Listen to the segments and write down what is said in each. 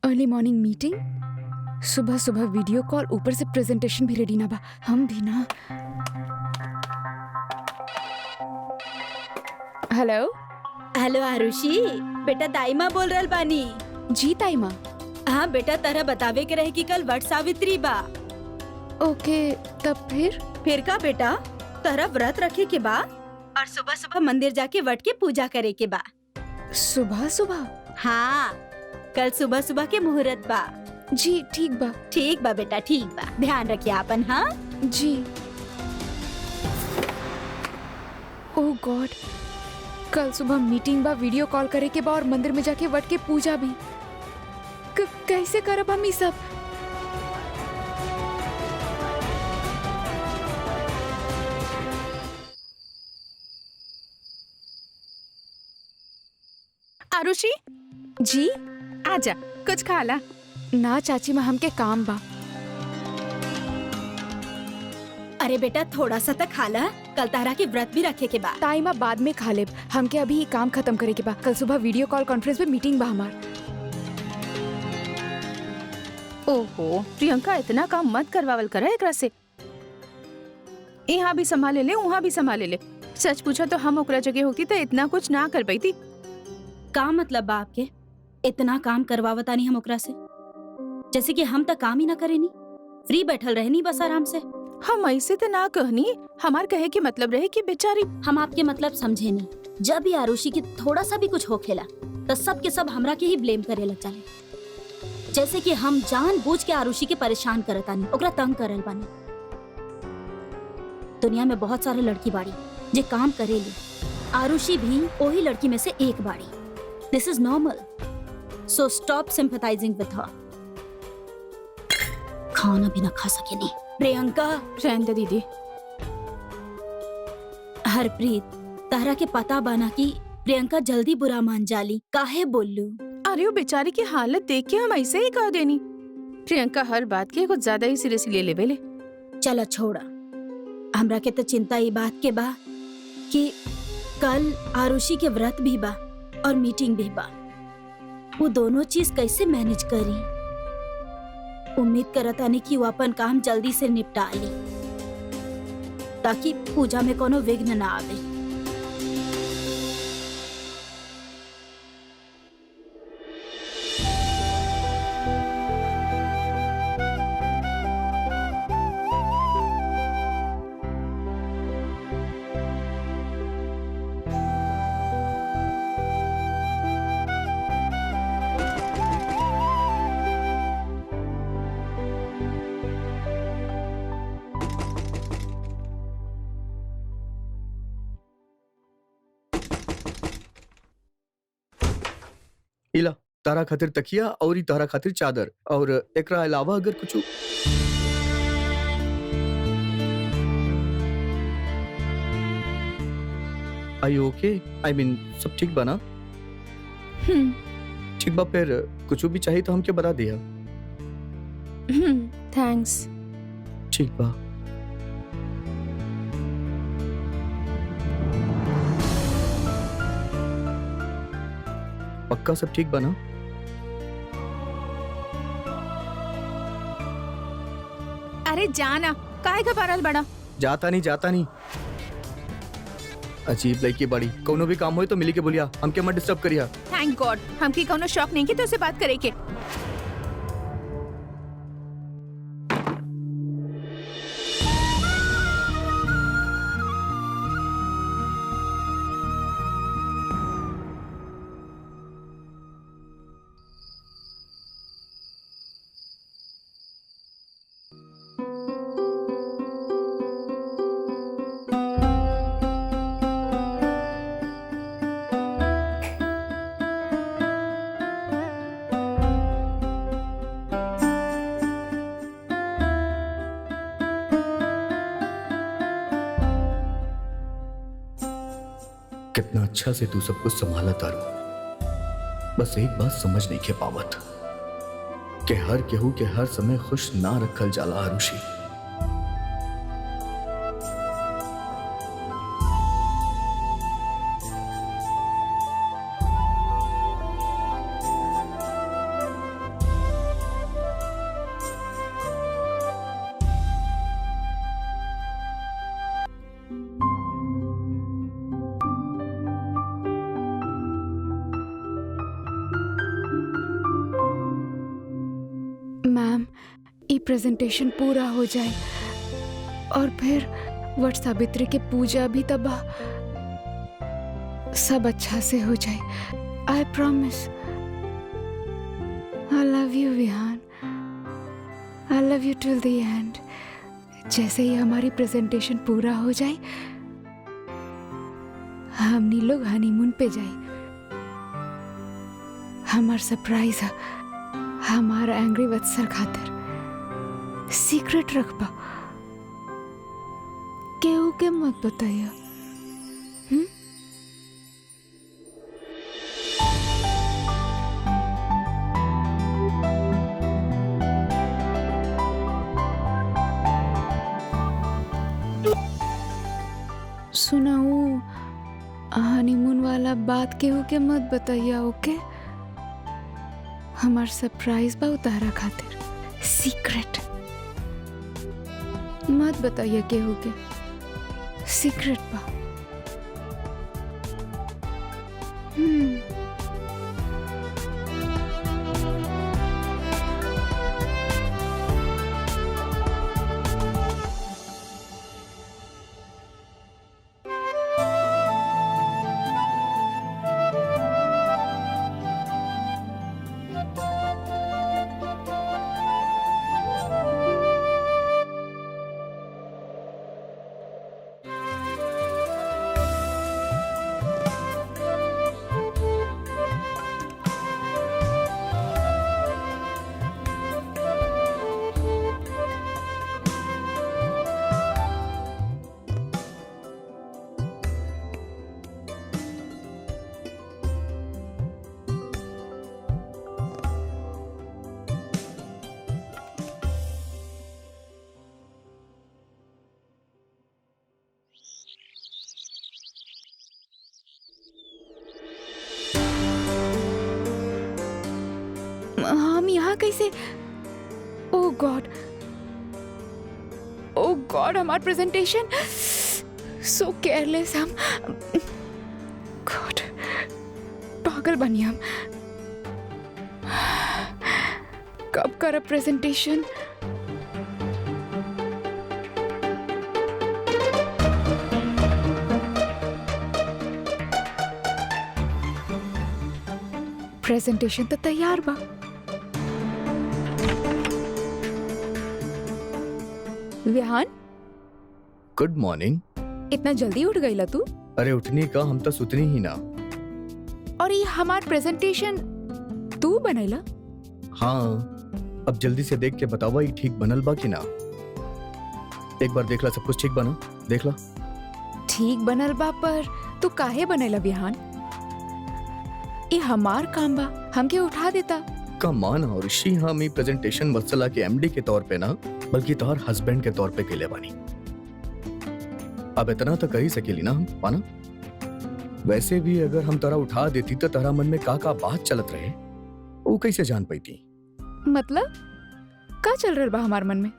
Early morning meeting, सुबह सुबह video call, ऊपर से प्रेजेंटेशन भी रेडी ना बा। हम भी ना। हेलो हेलो आरुषि, बेटा दाइमा बोल रहल बानी। जी ताइमा। हाँ बेटा, तरह बतावे के रहे कि कल वट सावित्री बा। ओके, तब फिर का बेटा, तरह व्रत रखे के बा और सुबह सुबह मंदिर जाके वट के पूजा करे के बा। सुबह सुबह? हाँ, कल सुबह सुबह के मुहूर्त बा। जी ठीक बा। ठीक बा बेटा, ठीक बा। ध्यान रखिए आपन। हाँ जी। ओह गॉड, कल सुबह मीटिंग बा, वीडियो कॉल करे के बा और मंदिर में जाके वट के पूजा भी। कैसे करब हम ई सब? आरुषि जी आजा, कुछ खा ला। ना चाची माँ, हमके काम बा। अरे बेटा, थोड़ा सा तक खा ला, कल तारा के व्रत भी रखे के बा। ताइमा बाद में खा लेब, हमके अभी काम खत्म करे के बा। कल सुबह वीडियो कॉल कॉन्फ्रेंस पे मीटिंग बा हमार। ओहो प्रियंका, इतना काम मत करवावल करा एकरा से। यहाँ भी संभाले ले, वहाँ भी संभाले ले। सच पूछा तो हम ओकरा जगह होती तो इतना कुछ ना कर पाई थी। का मतलब बा आपके? इतना काम करवावता नहीं हम ओकरा से, जैसे कि हम तक काम ही ना करेनी, फ्री बैठल रहनी बस आराम से। हम ऐसे तो ना कहनी, हमार कहे के मतलब रहे कि बेचारी। हम आपके मतलब समझे नहीं। जब भी आरुषि की थोड़ा सा भी कुछ हो खेला तो सब के सब हमरा के ही ब्लेम करे लग जाले, जैसे कि हम जानबूझ के आरुषि के परेशान करतानी, ओकरा तंग करल बानी। दुनिया में बहुत सारे लड़की बाड़ी जे काम करेली, आरुषि भी वही लड़की में से एक बाड़ी। This is normal, so stop sympathising with her. खाना भी ना खा सके नहीं। प्रियंका, रहने दे दीदी। हरप्रीत, तारा के पता बाना कि प्रियंका जल्दी बुरा मान जाली, काहे बोलू? अरे वो बेचारी की हालत देख के हम ऐसे ही कह देनी। प्रियंका हर बात के कुछ ज्यादा ही सीरियसली ले लेवे ले। चला छोड़ा, हमरा के तो चिंता ये बात के बा कि कल आरुषि के व्रत भी बा और मीटिंग भी बा। वो दोनों चीज कैसे मैनेज करी? उम्मीद करतानी कि वो अपन काम जल्दी से निपटा ली ताकि पूजा में कोनो विघ्न ना आवे। इला तारा खातिर तकिया और तारा खातिर चादर, और एकरा अलावा अगर कुछ। आई ओके? आई मीन सब ठीक बा ना? ठीक बा, फिर कुछ भी चाहिए तो हमके बता दिया। थैंक्स। ठीक बा। पक्का सब ठीक बना? अरे जाना, काहे का पारल बड़ा? जाता नहीं। अजीब लड़की बड़ी, कोनो भी काम होए तो मिली के बोलिया, हमके मत डिस्टर्ब करिया। थैंक गॉड, हमकी कोनो शौक नहीं कि तो से बात करे के। कितना अच्छा से तू सब कुछ संभाला तारू। बस एक बात समझ नहीं के पावत कि हर केहू के हर समय खुश ना रखल जाला आरुषि। प्रेजेंटेशन पूरा हो जाए और फिर वट सावित्री के पूजा भी तबाह, सब अच्छा से हो जाए। I promise. I love you Vihan, I love you till the end. जैसे ही हमारी प्रेजेंटेशन पूरा हो जाए हमनी लोग हनीमून पे जाए। हमार सरप्राइज है, हमारा एंग्री वत्सल खातिर सीक्रेट रखबा, केहू के मत बताइए। सुनाऊ हनीमून वाला बात केहू के मत बताइए, ओके? हमार सरप्राइज बा उतारा खातिर सीक्रेट मत बताइए केहू के, सीक्रेट बा। हम यहाँ कैसे? ओह गॉड, ओह गॉड, हमारा प्रेजेंटेशन सो केयरलेस। हम गॉड पागल बनी हम। कब करब प्रेजेंटेशन? प्रेजेंटेशन तो तैयार बा। Vihan, good morning. इतना जल्दी उठ गईला तू? अरे उठनी का, हम तो सुतनी ही ना। और ये हमार प्रेजेंटेशन तू बनैला? हाँ, अब जल्दी से देख के बतावा ये ठीक बनल बा कि ना। एक बार देख ला, सब कुछ ठीक बना, देख ला। ठीक बनल बा, पर तू काहे बनैला विहान? ये हमार काम बा, हमके उठा देता। कमान और ऋषि, हम ये प्रेजेंटेशन वत्सला के एमडी के तौर पे ना, बल्कि तोहर हस्बैंड के तौर पे केले बानी। अब इतना तो कर ही सकेली ना हम, पाना। वैसे भी अगर हम तोरा उठा देती तो तेरा मन में का बात चलत रहे, वो कैसे जान पाती? मतलब का चल रहा बा हमार मन में?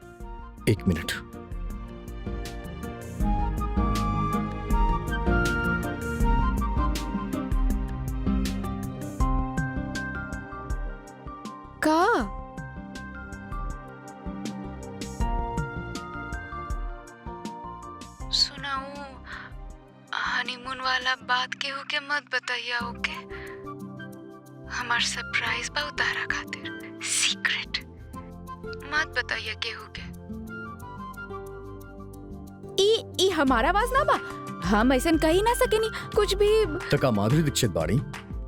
एक मिनट। का? सुनाऊ हनीमून वाला बात केहू के मत बताइए, ओके? हमार सरप्राइज बा उतारा खातिर सीक्रेट मत बताइए केहू के। ई हमारा आवाज ना बा, हम ऐसा कही ना सकेनी कुछ भी। तका माधुरी दीक्षित बाड़ी?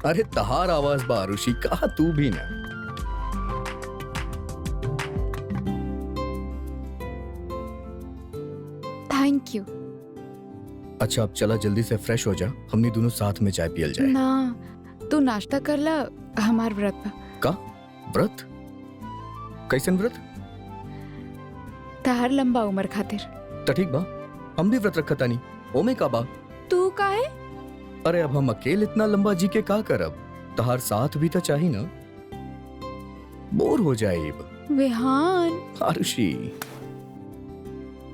अरे तहार आवाज बा ऋषि, कहा तू भी ना। Thank you. अच्छा अब चला, जल्दी से फ्रेश हो जा, हमने दोनों साथ में चाय पियल जाए। ना, तू नाश्ता कर ला, हमार व्रत बा। का व्रत? कैसन व्रत? तहार लंबा उम्र खातिर। तो ठीक बा, हम भी व्रत रखता नहीं, ओमे का बा। तू काहे? अरे अब हम अकेले इतना लंबा जी के का करब, तहार साथ भी तो चाहिए ना, बोर हो जाए। विहान, आरुषि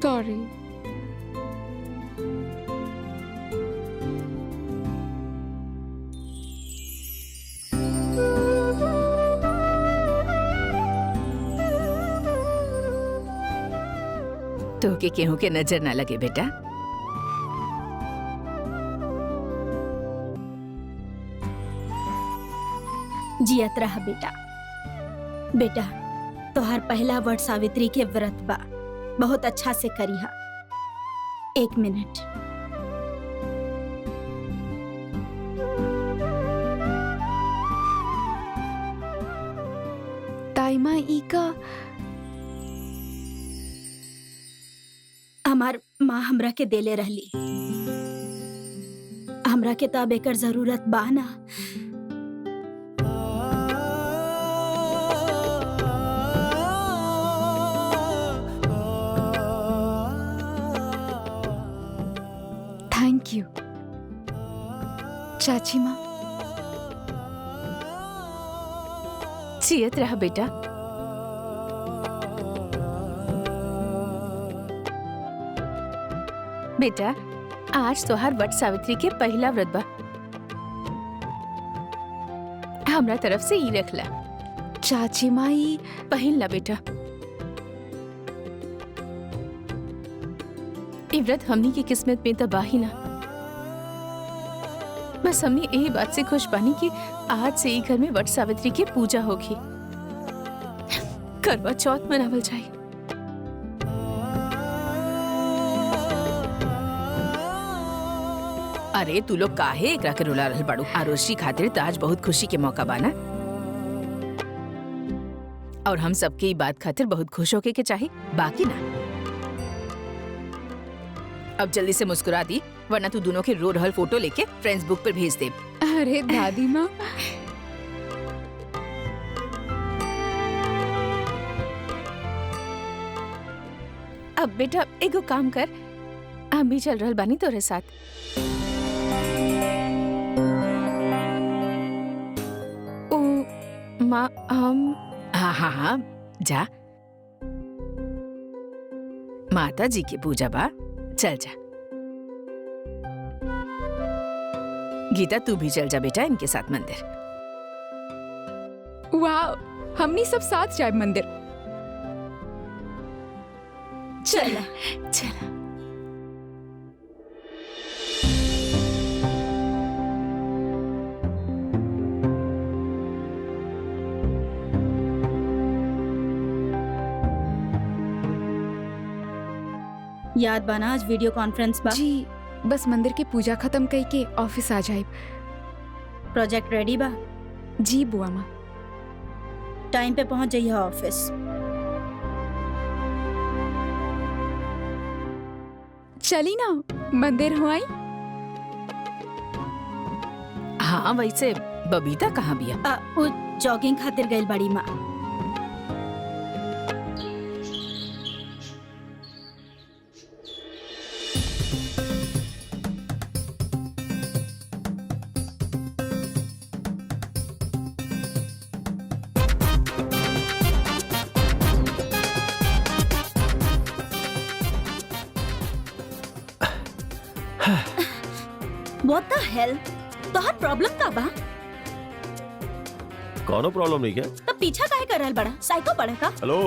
सॉरी। तो के केहू के नजर ना लगे बेटा। जियत रहा बेटा। बेटा तोहार पहला वट सावित्री के व्रत बा, बहुत अच्छा से करिहा। 1 मिनट। ताईमा ई का हमार माँ हमरा के देले रहली। हमरा के तब एकर जरूरत बा ना। थैंक यू चाची माँ। जियत रहा बेटा। बेटा आज तोहार वट सावित्री के पहला व्रत बा। हमरा तरफ से ई रखला। चाची माँ ई पहिन ला बेटा। ई व्रत हमनी की किस्मत में तो बाही ना। बस हमनी यही बात से खुश बानी कि आज से ई घर में वट सावित्री की पूजा होगी, करवा चौथ मनावल जाए। अरे तू लोग काहे एकरा के रुला रहल बाड़ू? आरुषि खातिर तो आज बहुत खुशी के मौका बाना, और हम सबके ई बात खातिर बहुत खुश होके के चाही, बाकी ना। अब जल्दी से मुस्कुरा दी, वरना तू दोनों के रो रहल फोटो लेके फ्रेंड्स बुक पर भेज दे। अरे दादी माँ, अब बेटा एगो काम कर, हम भी चल रहल बानी तोरे साथ। ओ माँ हम हाँ हाँ हाँ जा, माता जी की पूजा बा, चल जा। गीता तू भी चल जा बेटा इनके साथ मंदिर। वाह, हमनी सब साथ जाए मंदिर। चला चल। याद बाना आज वीडियो कॉन्फ्रेंस बा। जी बस मंदिर के पूजा खत्म कई के ऑफिस आ जाए। प्रोजेक्ट रेडी बा। जी बुआ माँ। टाइम पे पहुंच जाइए ऑफिस। चली ना मंदिर हो आई। हाँ वैसे बबीता कहाँ बिया? वो जॉगिंग खातिर गइल बड़ी माँ। What the hell? तोहर प्रॉब्लम का बा? कोनो प्रॉब्लम नहीं क्या? तो पीछा काहे कर रहल बड़ा? साइको बड़ा का? हेलो,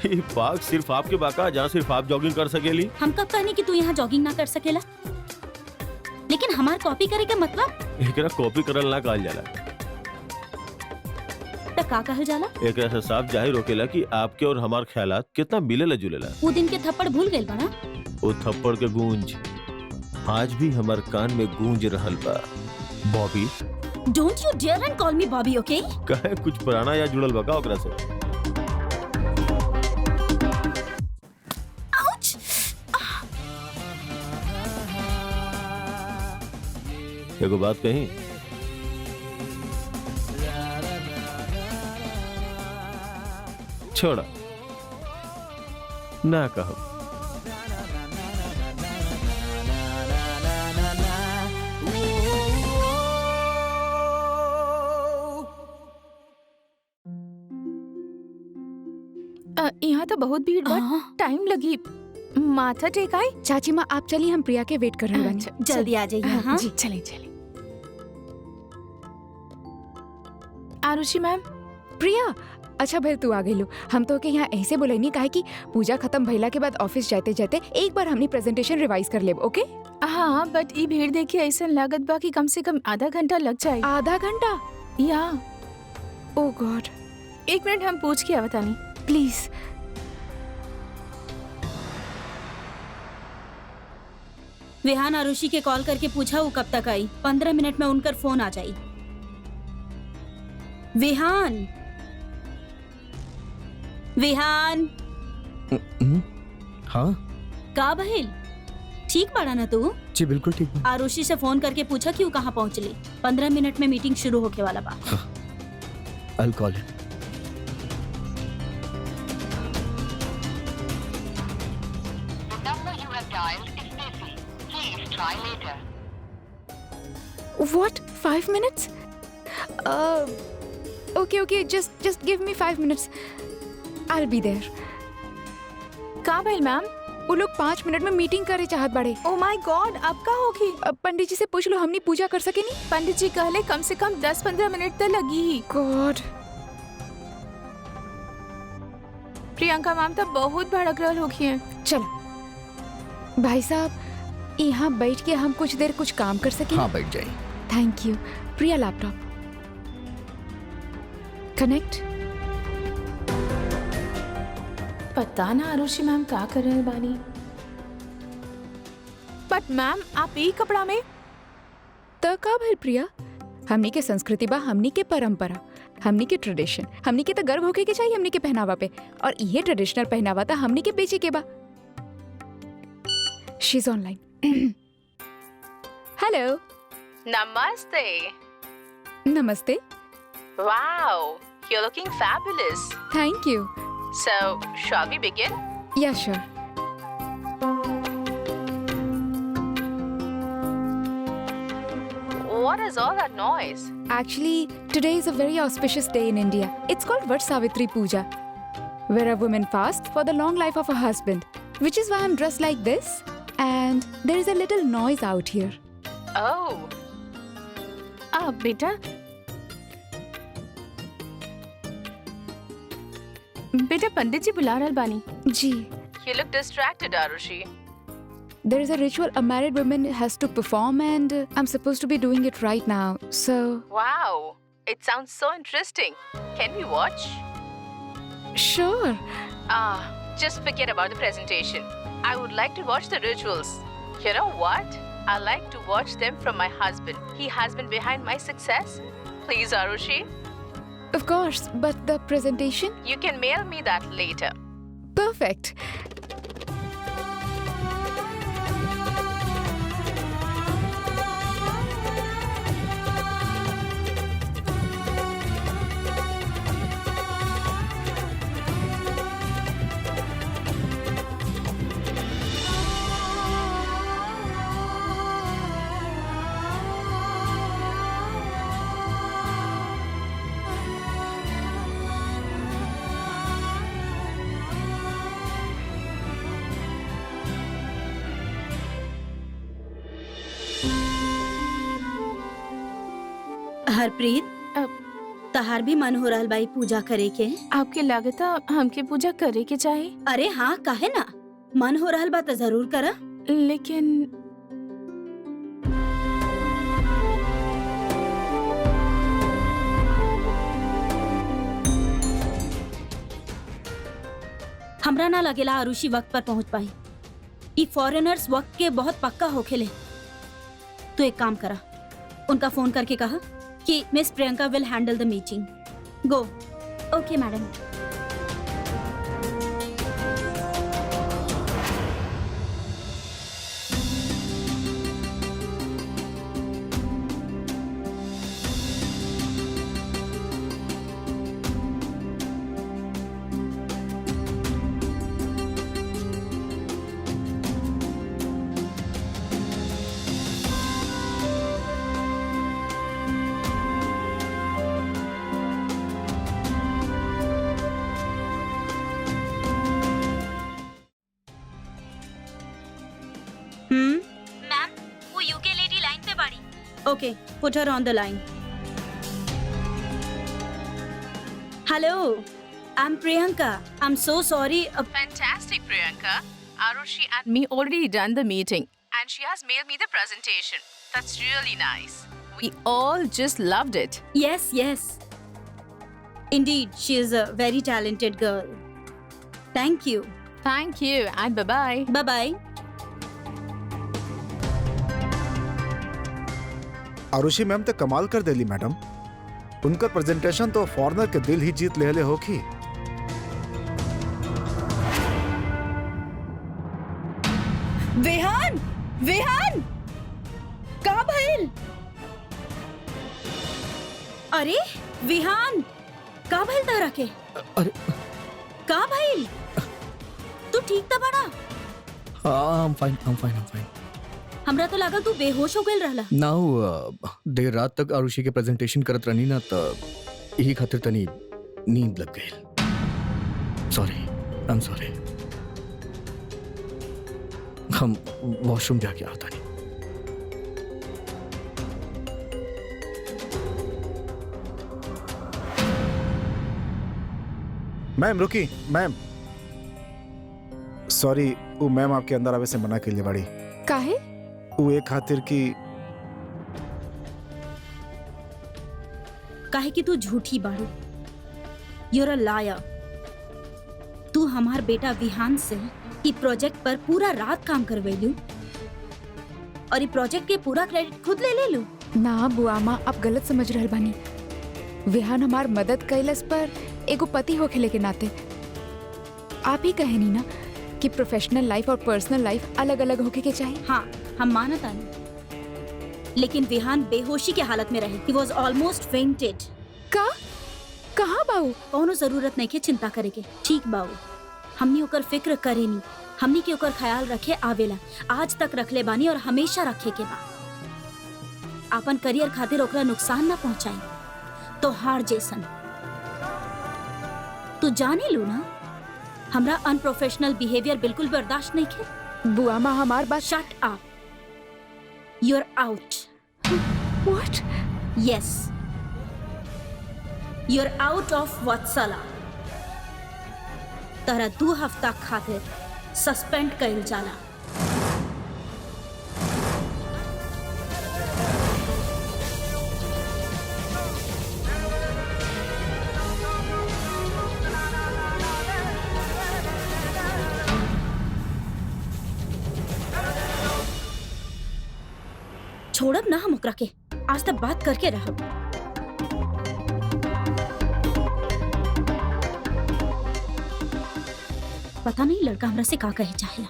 ये पार्क सिर्फ आपके बाका जहाँ सिर्फ आप जॉगिंग कर सकेली? हम कब कहनी कि तू यहाँ जॉगिंग ना कर सकेला? लेकिन हमार कॉपी करे के मतलब? एकरा कॉपी करल ना कहल जाला। त का कहल जाला? एकरा से साफ जाहिर होकेला कि आपके और हमार ख्यालात कितना मिलेला जुलेला। वो दिन के थप्पड़ भूल गइल बड़ा? वो थप्पड़ के गूंज आज भी हमार कान में गूंज रहल बा। Bobby, Don't you dare and call me Bobby, okay? कहे कुछ पुराना या जुड़ल बा का ओकरा से? Ouch! एगो बात कही, छोड़ा ना कहो। यहाँ तो बहुत भीड़ बा, टाइम लगी। माथा टेकाई। चाची माँ आप चलिए, हम प्रिया के वेट कर रहे हैं। जल्दी आ जाइए। हाँ जी चले चले। आरुषि मैम, प्रिया अच्छा भैया तू आ गइलो। हम तो के यहाँ ऐसे बोले नहीं काहे कि पूजा खत्म भइला के बाद ऑफिस जाते जाते एक बार हमनी प्रेजेंटेशन रिवाइज कर लेब, ओके? हाँ बट ई भीड़ देखी ऐसा लागत बा कि कम से कम आधा घंटा लग जाए। आधा घंटा? या ओ गॉड, 1 मिनट हम पूछ के आवतानी। प्लीज। विहान आरुषि के कॉल करके पूछा वो कब तक आई। 15 मिनट में उनकर फोन आ जाई। विहान, विहान, हाँ का बहिल ठीक पड़ा ना तू? जी बिल्कुल ठीक बा। आरुषि से फोन करके पूछा कि वो कहाँ पहुँचली। 15 मिनट में मीटिंग शुरू होके वाला बा। I'll call him. What? 5 minutes? Okay, just give me 5 minutes. I'll be there. का भइल मैम? वो लोग 5 मिनट में मीटिंग करे चाहत बड़े। ओ माय गॉड, अब का होगी? पंडित जी से पूछ लो, हमनी पूजा कर सके नहीं? पंडित जी कहले कम से कम 10-15 मिनट तो लगी ही। गॉड। प्रियंका मैम तो बहुत भड़क रहल होगी हैं। चलो भाई साहब, यहाँ बैठ के हम कुछ देर कुछ काम कर सके? हाँ बैठ जाइए। Thank you. Priya laptop connect. पता ना आरुषि मैम का कर रहे बानी। बट मैम आप ई कपड़ा में तो का भइल प्रिया? हमनी के संस्कृति बा, हमनी के परंपरा, हमनी के ट्रेडिशन, हमनी के तो गर्व होके के चाहिए हमनी के पहनावा पे। और ये ट्रेडिशनल पहनावा था हमनी के बेचे के बा। She is online. हेलो। नमस्ते। नमस्ते। Wow, you're looking fabulous. Thank you. So, shall we begin? या sure. What is all that noise? Actually, today is a very auspicious day in India. It's called Vat Savitri Puja, where a woman fasts for the long life of her husband, which is why I'm dressed like this. And there is a little noise out here. Oh. बेटा पंडित जी बुला रहल बानी। जी। You look distracted, Arushi. There is a ritual a married woman has to perform and I'm supposed to be doing it right now. So, Wow, it sounds so interesting. Can we watch? sure. Just forget about the presentation. I would like to watch the rituals. You know what? I like to watch them from my husband. He has been behind my success. Please, Arushi. Of course, but the presentation? You can mail me that later. Perfect. Harpreet, तहार भी मन हो रहा बाई पूजा करे के? आपके लागता हमके पूजा करे के चाहे? अरे हाँ, काहे ना, मन हो रहा बा तो जरूर करा। लेकिन हमरा ना लगेला आरुषि वक्त पर पहुंच पाई। ई फॉरेनर्स वक्त के बहुत पक्का होखेले। तो एक काम करा, उनका फोन करके कहा कि miss Priyanka will handle the meeting. Go. Okay madam. Ma'am, वो यूके लेडी लाइन पे बाड़ी। Okay, put her on the line. Hello, I'm Priyanka. I'm so sorry. Fantastic, Priyanka. Arushi and me already done the meeting, and she has mailed me the presentation. That's really nice. We all just loved it. Yes, yes. Indeed, she is a very talented girl. Thank you. Thank you, and bye-bye. Bye-bye. Arushi ma'am तो कमाल कर देली madam. उनका presentation तो foreigner के दिल ही जीत ले होखी। विहान, विहान, कहाँ भइल? अरे विहान, कहाँ भइल तारा के? अरे कहाँ भइल? तू ठीक था बड़ा? हाँ, I'm fine. हमरा तो लागल तू बेहोश हो गइल रहला। नाउ देर रात तक आरुषि के प्रेजेंटेशन करत रहनी ना त यही खातिर तनी नींद लग गई। Sorry, I am sorry. हम वॉशरूम जाके आता नहीं। मैम रुकी, मैम सॉरी, वो मैम आपके अंदर आवे से मना के लिए बड़ी। काहे? वो एक खातिर की काहे कि तू झूठी बाड़ू। You're a liar. तू हमार बेटा विहान से ई प्रोजेक्ट पर पूरा रात काम करवेलू और ई प्रोजेक्ट के पूरा क्रेडिट खुद ले लू। ना बुआ माँ, आप गलत समझ रहल बानी। विहान हमार मदद कैलस पर एगो पति होखेले के नाते आप ही कहे नी ना कि प्रोफेशनल लाइफ और पर्सनल लाइफ अलग अलग होके के चाहिए। हाँ, हम मानत आनी, लेकिन विहान बेहोशी के हालत में रहे। He was almost fainted. कहाँ बाऊ? कौनो जरूरत नहीं के चिंता करे के। ठीक बाऊ, हमनी ओकर फिक्र करे नी, हमनी के ओकर ख्याल रखे आवेला। आज तक रखले बानी और हमेशा रखे के बा। अपन करियर खातिर ओकरा नुकसान ना पहुंचाई तो हार जैसन। तू जाने लू ना, हमरा अनप्रोफेशनल बिहेवियर बिल्कुल बर्दाश्त नहीं के। बुआ माँ, हमार बात। Shut up. You're out. What? Yes. You're out of Vatsala. तारा 2 हफ्ता खातिर सस्पेंड कइल जाला। छोड़ब ना हम ओकरा के, आज तक बात करके रहब। पता नहीं लड़का हमरा से का कहे चाहेला।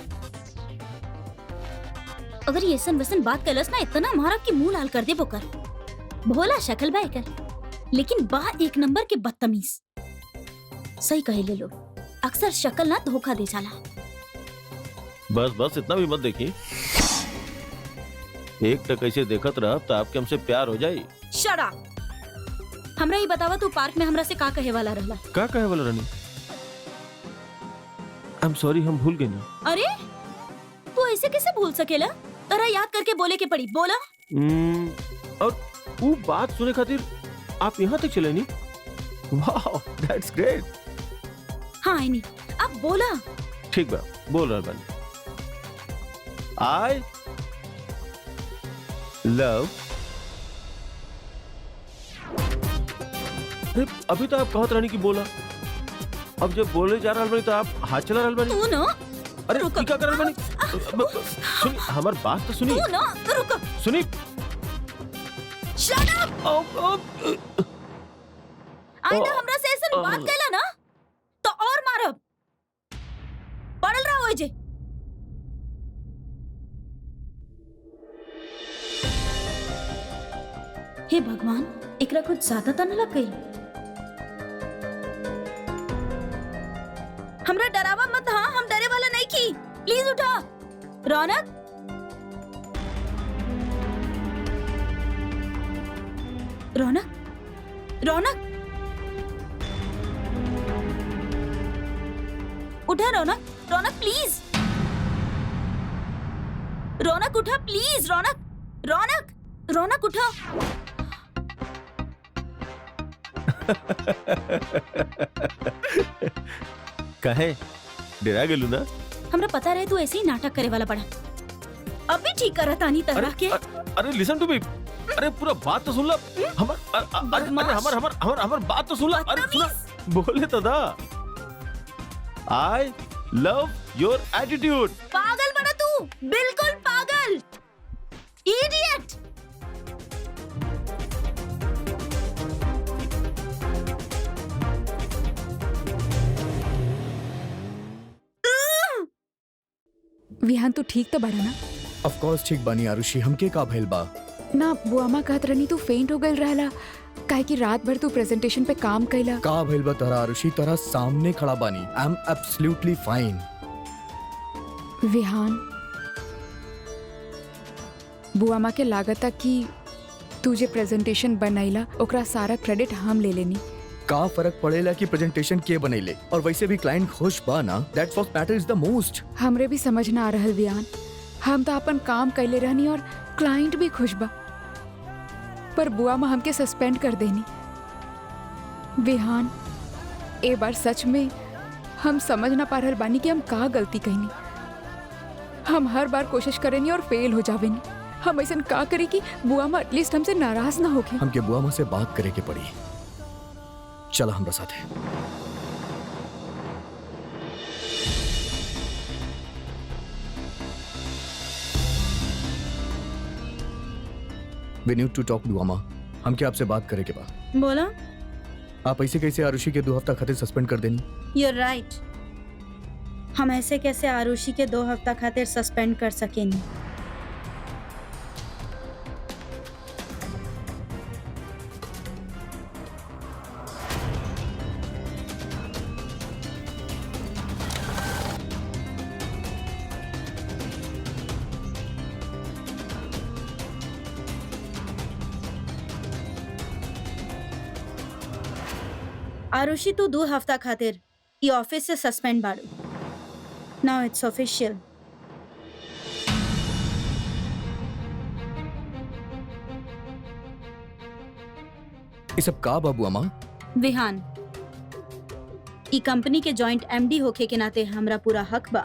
अगर ये ऐसन वैसन बात कैलस ना, इतना मारा कि मुंह लाल कर दे बोकर। भोला शक्ल बा एकर, लेकिन बा एक नंबर के बदतमीज। सही कहे ले लोग, अक्सर शक्ल ना धोखा दे जाला। बस इतना भी मत देखिए। एक टक ऐसे देखत रहा तो आपके हमसे प्यार हो जाई। Shut up. हमरा ही बतावा, तू पार्क में हमरा से का कहे वाला रहला? का कहे वाला रानी? आई एम सॉरी, हम भूल गए नहीं। अरे तू ऐसे कैसे भूल सकेला? तोरा याद करके बोले के पड़ी। बोला। और वो बात सुने खातिर आप यहाँ तक चले नहीं? वाह, दैट्स ग्रेट। हाँ नहीं, अब बोला। ठीक बा, बोल रहा बानी। I love. अभी तो आप कहत रानी की बोला, अब जब बोले जा रहा बानी तो आप हाथ चला रहा बानी। तू ना, अरे रुक। क्या कर रहा बानी? सुनी, हमारी बात तो सुनी। तू ना, रुक। सुनी। Shut up. आइंदा हमरा से ऐसा बात कैला ना तो और मारब। पड़ल रहा होए जे। हे भगवान, एकरा कुछ ज्यादा तो न लग गई। हमरा डरावा मत। हाँ, हम डरे वाला नहीं की। प्लीज उठा। रौनक, रौनक, रौनक, उठा। रौनक, रौनक प्लीज। रौनक उठा प्लीज। रौनक, रौनक, रौनक उठा। कहे डेरा गेलू ना? हमरा पता रहे तू ऐसे ही नाटक करे वाला पड़ा। अभी ठीक करत आनी तरह के। अरे लिसन टू मी, अरे पूरा बात तो सुन ला। हमर बात तो सुन ला। अरे सुना, बोले तो दा। I love your attitude. पागल बना तू, बिल्कुल पागल, इडियट। विहान तू ठीक तो बड़ा ना? ऑफ कोर्स ठीक बानी आरुषि, हमके का भइल बा? ना बुआमा कहत रहनी तू फेंट हो गइल रहला, काहे कि रात भर तू प्रेजेंटेशन पे काम कइला। का भइल बा तोरा आरुषि? तोरा सामने खड़ा बानी। I am absolutely fine. Vihan, बुआमा के लागता कि तू जे प्रेजेंटेशन बनैला ओकरा सारा क्रेडिट हम ले लेनी। का फर्क पड़ेला कि प्रेजेंटेशन के बनैले, और वैसे भी क्लाइंट खुश बा ना, that's what matters the most. हमरे भी समझ ना आ रहल विहान, हम तो अपन काम कैले रहनी और क्लाइंट भी खुश बा, पर बुआमा हमके सस्पेंड कर देनी। विहान, ए बार सच में हम समझ ना पा रहल बानी कि हम का गलती कईनी। हम हर बार कोशिश करेनी और फेल हो जावेनी। हम ऐसा का करी कि बुआमा एटलीस्ट हमसे नाराज ना होके। हमके बुआमा से बात करे के पड़ी। चला हमरा साथ है। We need to talk बुआमा, हमके आपसे बात करे के बा। बोला। आप ऐसे कैसे आरुषि के 2 हफ्ता खातिर सस्पेंड कर देनी? You're right। हम ऐसे कैसे आरुषि के 2 हफ्ता खातिर सस्पेंड कर सकेनी? आरुषि तू 2 हफ्ता खातिर ई ऑफिस से सस्पेंड बाड़ू। नाउ इट्स ऑफिशियल। ये सब का बा बुआमा? विहान, ई कंपनी के जॉइंट एमडी होके के नाते हमरा पूरा हक बा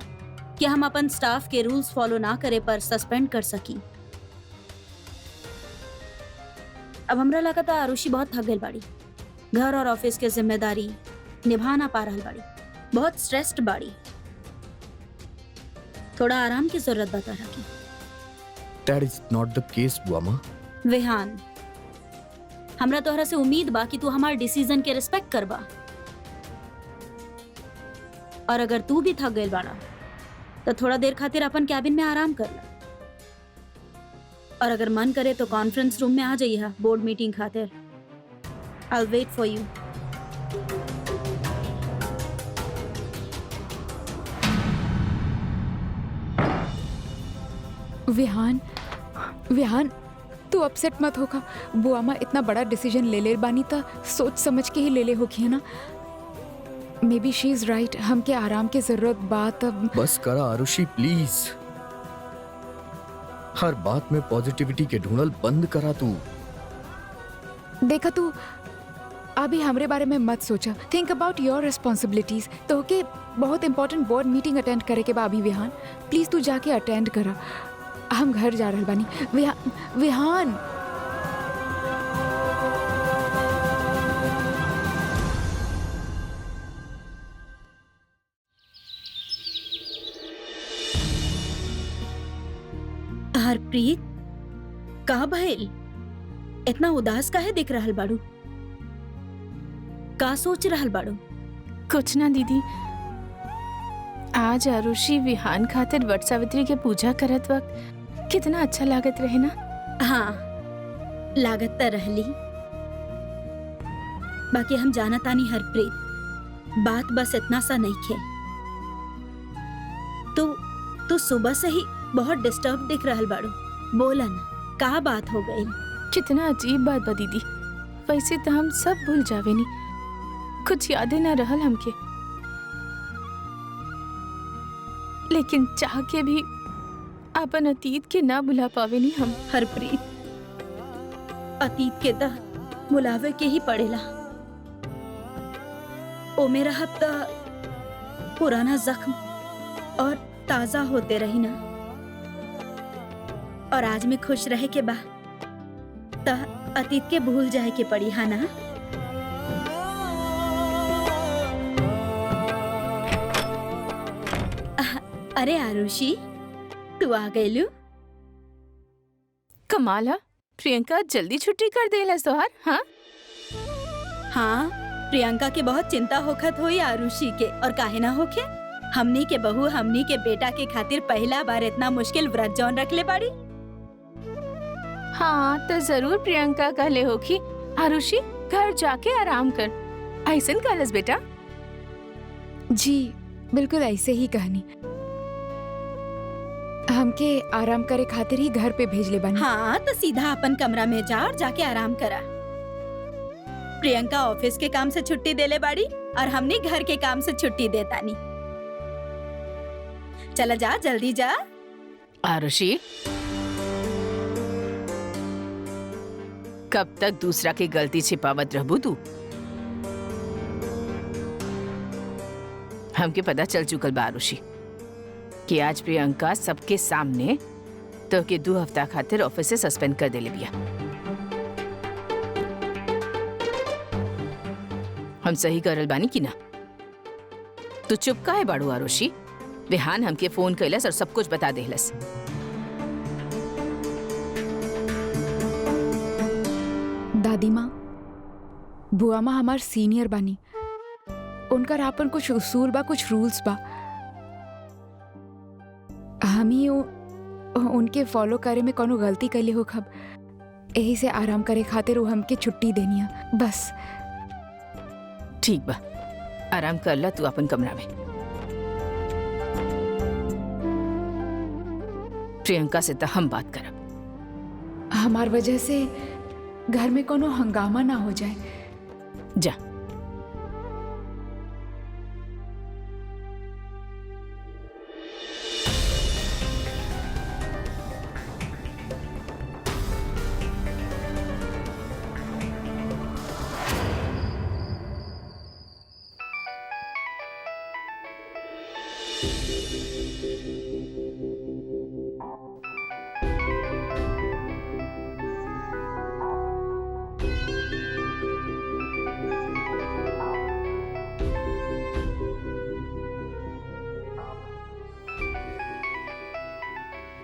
कि हम अपन स्टाफ के रूल्स फॉलो ना करे पर सस्पेंड कर सकी। अब हमरा लगता आरुषि बहुत थक गई बाड़ी, घर और ऑफिस के जिम्मेदारी निभा ना पा रहल बाड़ी, बहुत स्ट्रेस्ड बाड़ी। थोड़ा आराम की जरूरत बता रखी। That is not the case बुआमा। Vihaan, हमरा तोहरा से उम्मीद बा कि तू हमार डिसीजन के रिस्पेक्ट करबा, और अगर तू भी थक गइल बाड़ा तो थोड़ा देर खातिर अपन कैबिन में आराम कर ला, और अगर मन करे तो कॉन्फ्रेंस रूम में आ जाइए बोर्ड मीटिंग खातिर। I'll wait for you। Vihaan, Vihaan तू अपसेट मत होगा। बुआमा इतना बड़ा डिसीजन ले बानी ता सोच समझ के ही ले होगी, है ना? May be she is right, हमके आराम की जरूरत बात। अब बस करा आरुषि प्लीज, हर बात में पॉजिटिविटी के ढूंढल बंद करा तू। देखा तू अभी हमरे बारे में मत सोचा। Think about your responsibilities. तो के बहुत इंपॉर्टेंट बोर्ड मीटिंग अटेंड करे के बा अभी। विहान प्लीज तू जाके अटेंड करा। हम घर जा रहल बानी। विहान हरप्रीत, का भइल? इतना उदास काहे दिख रहल बाड़ू? का सोच रहल बाड़ू? कुछ ना दीदी, आज आरुषि विहान खातिर वट सावित्री के पूजा करत वक्त कितना अच्छा लागत रहे ना। हाँ, लागत त रहली, बाकी हम जाना तानी हरप्रीत, बात बस इतना सा नहीं खे। तू सुबह से ही बहुत डिस्टर्ब दिख रहल बाड़ू। बोला ना, का बात हो गई? कितना अजीब बात बा दीदी। वैसे तो हम सब भूल जावेनी, कुछ यादें ना रहल हमके, लेकिन चाह के भी अपन अतीत के ना भुला पावेनी हम। हरप्रीत, अतीत के त बुलावे के ही पड़ेला। ओ मेरा हफ्ता पुराना जख्म और ताजा होते रही ना। और आज में खुश रहे के बा त अतीत के भूल जाए के पड़ी, हा ना? अरे आरुषि, तू आ गईलू? कमाल है, प्रियंका जल्दी छुट्टी कर देला तोहार। हाँ हाँ, प्रियंका के बहुत चिंता होखत होई आरुषि के, और काहे ना होखे। हमनी के बहू हमनी के बेटा के खातिर पहला बार इतना मुश्किल व्रत जौन रखले बाड़ी। हाँ तो जरूर प्रियंका कहले होखी आरुषि घर जाके आराम कर, ऐसन कहलस बेटा। जी बिल्कुल ऐसे ही कहनी। हमके आराम करे खातिर ही घर पे भेजले बानी। हाँ तो सीधा अपन कमरा में जा और जाके आराम करा। प्रियंका ऑफिस के काम से छुट्टी देले बाड़ी और हमने घर के काम से छुट्टी देतानी। चला जा, जल्दी जा। आरुषि कब तक दूसरा की गलती छिपावत रहबू तू? हमके पता चल चुकल बा आरुषि कि आज प्रियंका सबके सामने तो के 2 हफ्ता खातिर ऑफिस से सस्पेंड कर देले बिया। हम सही करल बानी कि ना? तू चुप काहे बाड़ू आरुषि? विहान हमके फोन कैलस और सब कुछ बता देहलस। दादी माँ, बुआ माँ हमार सीनियर बानी, उनकर आपन कुछ उसूल बा, कुछ रूल्स बा। हम ही उनके फॉलो करे में कोनो गलती कैले हो खब, यही से आराम करे खातिर वो हमके छुट्टी देनी है बस। ठीक बा, आराम कर ला तू अपन कमरा में। प्रियंका से तो हम बात करब। हमार वजह से घर में कोनो हंगामा ना हो जाए। जा।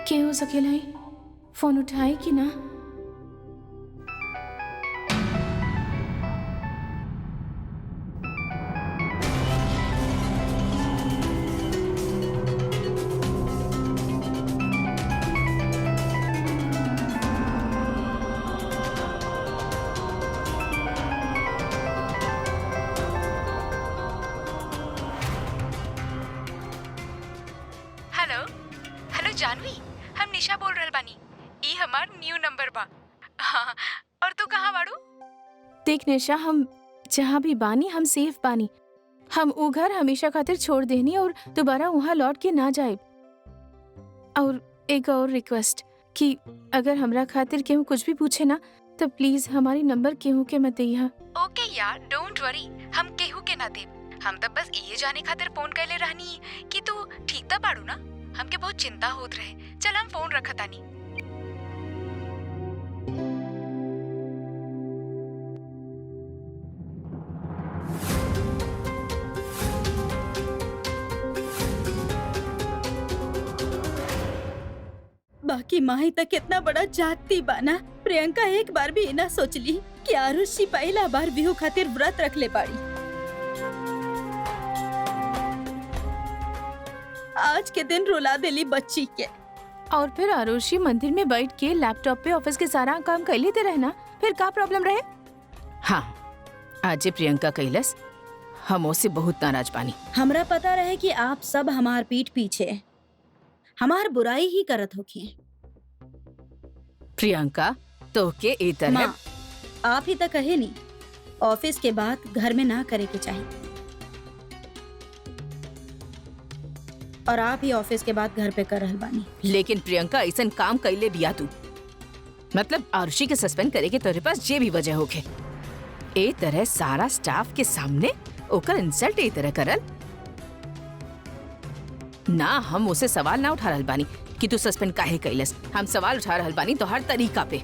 के हो सकेला है? फोन उठाए कि ना? हेलो हेलो जानवी, हम निशा बोल रहल बानी। ई हमार न्यू नंबर बा। हाँ, और तू कहाँ बाड़ू? देख निशा, हम जहाँ भी बानी हम सेफ बानी। हम वो घर हमेशा खातिर छोड़ देनी और दोबारा वहाँ लौट के ना जाए। और एक और रिक्वेस्ट कि अगर हमरा खातिर केहू कुछ भी पूछे ना तो प्लीज हमारी नंबर केहू के मत दिया। ओके यार, डोंट वरी, हम केहू के ना देब। हम तब बस ये जाने खातिर फोन कैले रहनी कि तू ठीक तो बाड़ू ना। हमके बहुत चिंता होत रहे। चल हम फोन रखतानी। बाकी माही तक कितना बड़ा जाती बाना। प्रियंका एक बार भी ना सोचली कि आरुषि पहला बार बिहू खातिर व्रत रख ले पाड़ी। आज के दिन रुला देली बच्ची के। और फिर आरुषि मंदिर में बैठ के लैपटॉप पे ऑफिस के सारा काम कर लेते रहना, फिर का प्रॉब्लम रहे? हाँ, आज प्रियंका कैलस, हम उससे बहुत नाराज बानी। हमरा पता रहे कि आप सब हमार पीठ पीछे हमार बुराई ही करत होखी। प्रियंका तो के ए तरह माँ, आप ही तो कहे नहीं, ऑफिस के बाद घर में ना करे के चाहिए, और आप ही ऑफिस के बाद घर पे कर रहल बानी। लेकिन प्रियंका ऐसा काम कैले बिया तू, मतलब आरुषि के सस्पेंड करे के तोरे पास जे भी वजह होखे, ए तरह सारा स्टाफ के सामने ओकर इंसल्ट ए तरह करल। ना हम उसे सवाल ना उठा रहल बानी कि तू सस्पेंड काहे कैलस। हम सवाल उठा रहल बानी तो हर तरीका पे।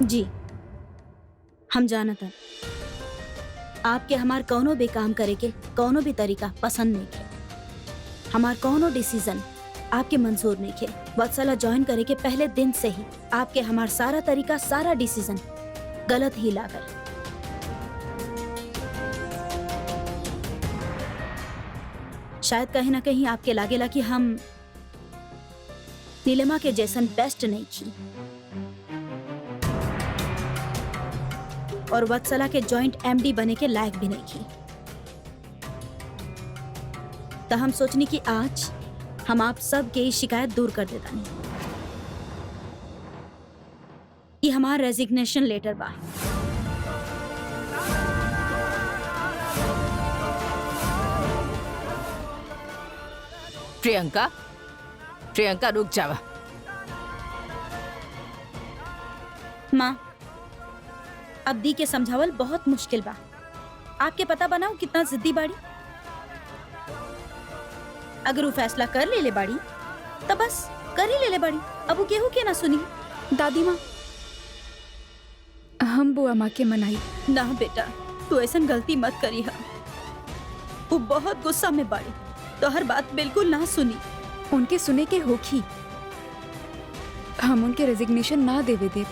जी हम जानत हन आपके हमार कौनो भी काम करे के कौनो भी तरीका पसंद नहीं के। हमार कौनो डिसीजन आपके मंजूर नहीं के। वत्सला ज्वाइन करे के पहले दिन से ही आपके हमार सारा तरीका सारा डिसीजन गलत ही लागल। शायद कहीं ना कहीं आपके लागेला कि हम नीलिमा के जैसन बेस्ट नहीं की और वत्सला के जॉइंट एमडी बने के लायक भी नहीं की। तो हम सोचनी कि आज हम आप सब के शिकायत दूर कर देता नहीं। ये हमारा रेजिग्नेशन लेटर बा। प्रियंका, प्रियंका रुक जावा। माँ अब दी के समझावल बहुत मुश्किल बा। आपके पता बनाओ कितना जिद्दी बाड़ी। अगर वो फैसला कर ले बाड़ी तो बस कर ही ले बाड़ी। अब वो केहू के ना सुनी। दादी माँ हम बुआ माँ के मनाई। ना बेटा तू ऐसा गलती मत करी है। वो बहुत गुस्सा में बाड़ी तो हर बात बिल्कुल ना सुनी। उनके सुने के होखी। हम उनके रेजिग्नेशन ना देवे दे।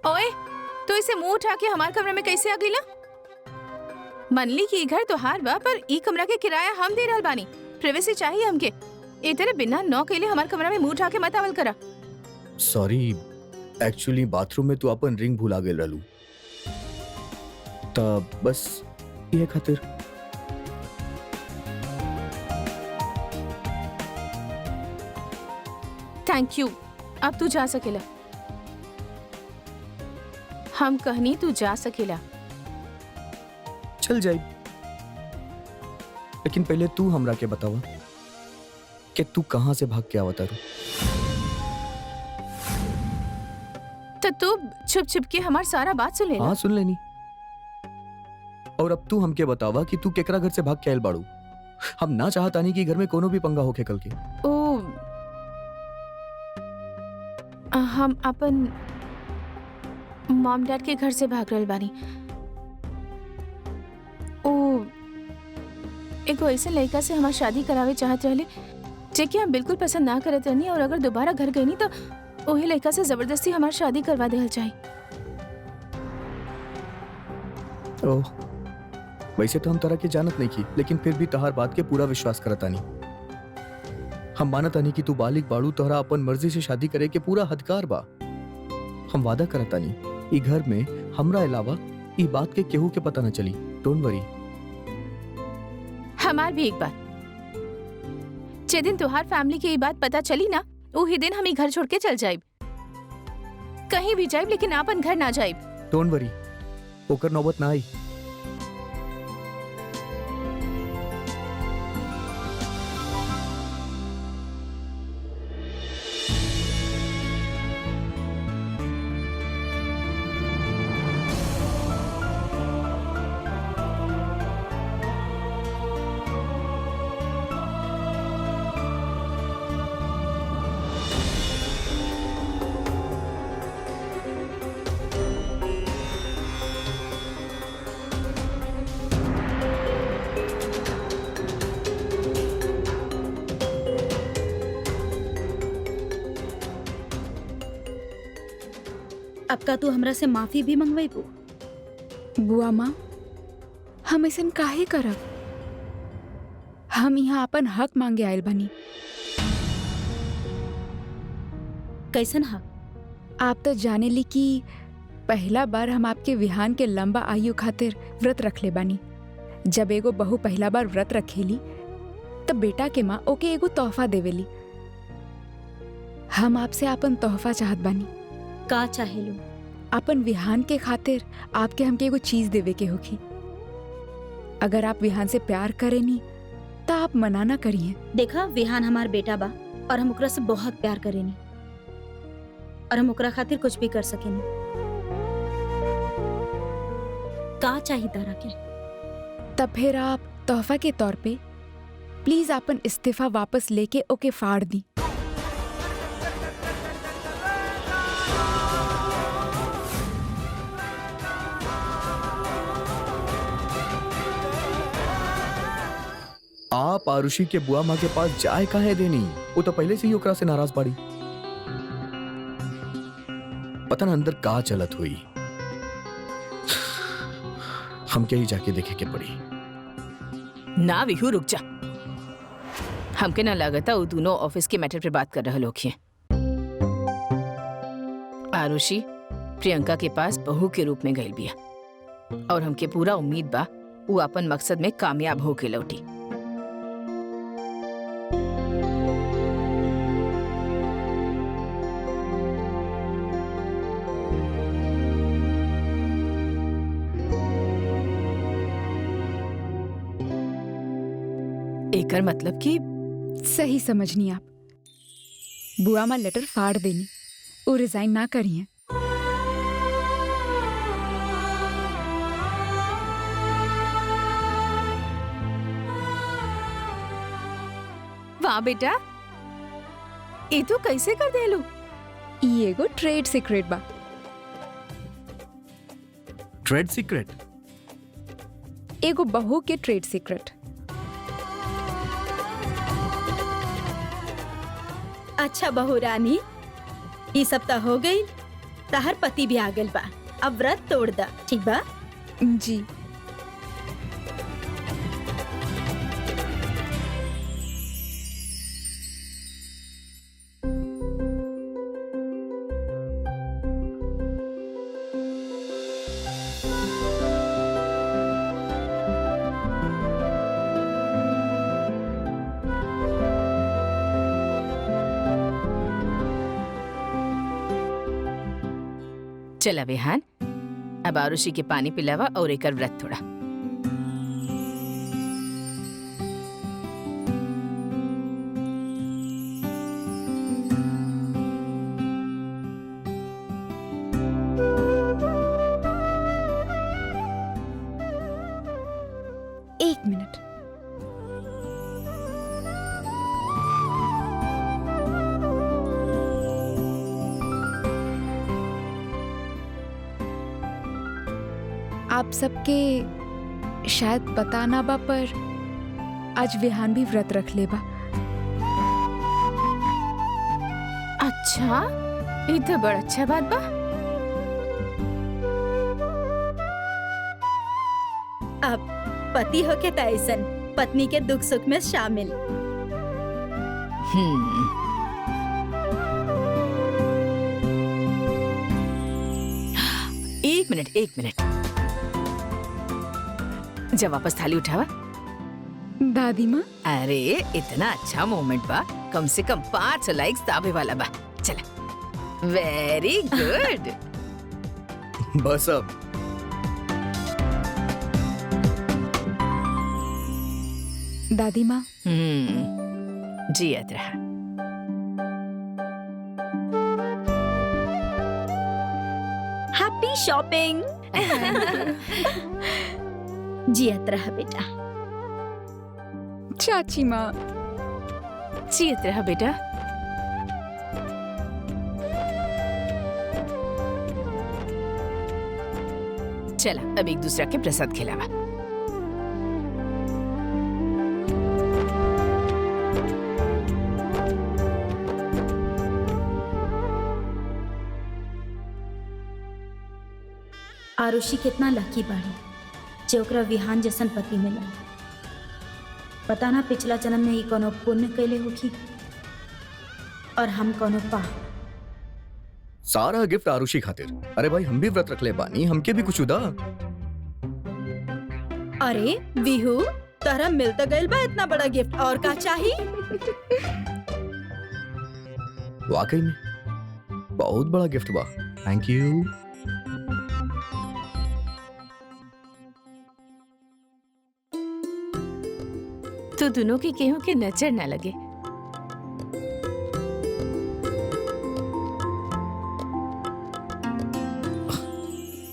ओए, तो इसे मुंह उठा के हमारे कमरे में कैसे आ गईला? मनली की घर तो हार बा पर ई कमरा के किराया हम दे रहल बानी। प्राइवेसी चाहिए हमके। ए तेरे बिना नौ के लिए हमारे कमरा में मुंह उठा के मत आवल करा। सॉरी, एक्चुअली बाथरूम में तू अपन रिंग भुला गेल रहलू तब बस ये खातिर। Thank you. अब तू जा सकेला। हम कहनी तू जा सकेला। चल जाई, लेकिन पहले तू हमरा के बतावा कि तू कहां से भाग के आवता रू। तो तू छुप छुप के हमार सारा बात सुन लेला। हाँ सुन लेनी। और अब तू हमके बतावा कि तू केकरा घर से भाग के आयल बाड़ू। हम ना चाहता नहीं कि घर में कोनो भी पंगा होके कल के। ओ हम अपन मॉम डैड के घर से भाग रहल बानी। ओ एगो ऐसे लड़का से हमार शादी करावे चाहत रहले जेके हम बिल्कुल पसंद ना करत रहनी और अगर दोबारा घर गईनी तो वही लड़का से जबरदस्ती हमार शादी करवा देहल चाही। ओह, वैसे तो हम तरह के जानत नहीं की, लेकिन फिर भी तहार बात के पूरा विश्वास करता नहीं। हम मानता नहीं कि तू बालिक बाड़ू, तोहरा अपन मर्जी से शादी करे के पूरा हदकार बा। हम वादा करता नहीं ई घर में हमरा अलावा ई बात के केहू के पता न चली। Don't worry. हमार भी एक बात, जे दिन तुहार फैमिली के ये बात पता चली ना वही दिन हम घर छोड़ के चल जाइब। कहीं भी जाइब लेकिन अपन घर ना जाइब। डोंट वरी, ओकर नौबत ना आई। अब का तू हमरा से माफी भी मंगवाई बू। बुआ माँ हम ऐसन काहे करब? हम यहाँ अपन हक मांगे आयल बनी। कैसन हक? आप तो जाने ली कि पहला बार हम आपके विहान के लंबा आयु खातिर व्रत रखले बानी। जब एगो बहू पहला बार व्रत रखेली तब बेटा के माँ ओके एगो तोहफा देवेली। हम आपसे अपन तोहफा चाहत बानी। का चाहेलू? अपन विहान के खातिर आपके हमके एगो चीज देवे के होखी। अगर आप विहान से प्यार करें नी तो आप मना ना करिए। देखा, विहान हमार बेटा बा और हम ओकरा से बहुत प्यार करेनी और हम ओकरा खातिर कुछ भी कर सकेनी। का चाहिए तारा के? तब फिर आप तोहफा के तौर पे प्लीज अपन इस्तीफा वापस लेके ओके फाड़ दी। आप आरुषि के बुआ माँ के पास जाए काहे देनी? वो तो पहले से ही ओकरा से नाराज बाड़ी। पता ना अंदर का चलत हुई। हमके ही जाके देखे के पड़ी। ना विहू रुक जा। हमके ना लगता वो दोनों ऑफिस के मैटर पे बात कर रहे लोग हैं। आरुषि प्रियंका के पास बहू के रूप में गई बिया और हमके पूरा उम्मीद बा वो अपन मकसद में कामयाब होके लौटी। एकर मतलब कि सही समझनी आप। बुआ माँ लेटर फाड़ देनी, वो रिजाइन ना करिए। वाह बेटा, ये तो कैसे कर देलू? ये एगो ट्रेड सीक्रेट बा। Trade secret? एगो बहू के ट्रेड सीक्रेट। अच्छा बहू रानी, ये सब तो हो गई। तहर पति भी आ गइल बा, अब व्रत तोड़ दा, ठीक बा? जी। चला विहान, अब आरुषि के पानी पिलावा और एकर व्रत थोड़ा। एक मिनट। आप सबके शायद पता ना बा, पर आज विहान भी व्रत रख ले बा। अच्छा, ये तो बड़ा अच्छा बात बा। अब पति होके त ऐसन, पत्नी के दुख सुख में शामिल। एक मिनट, जब वापस थाली उठावा। दादी माँ, अरे इतना अच्छा मोमेंट बा, कम से कम 5 लाइक्स दावे वाला बा। चला, वेरी गुड। बस अब दादी माँ। जियत रहा। Happy shopping. जियत रहा बेटा। चाची माँ। जियत रहा बेटा। चला, अब एक दूसरा के प्रसाद खिलावा। आरुषि कितना लकी बाड़ी जे ओकरा विहान जैसन पति मिला। पता ना पिछला जन्म में ही कोनो पुण्य कैले होखी और हम कोनो पाप। सारा गिफ्ट आरुषि खातिर। अरे भाई, हम भी व्रत रख ले बानी, हमके भी कुछ उदा। अरे विहू, तहरा मिल तो गइल बा इतना बड़ा गिफ्ट, और का चाहिए? वाकई में बहुत बड़ा गिफ्ट बा। Thank you. तो दोनों की केहू के नजर न लगे।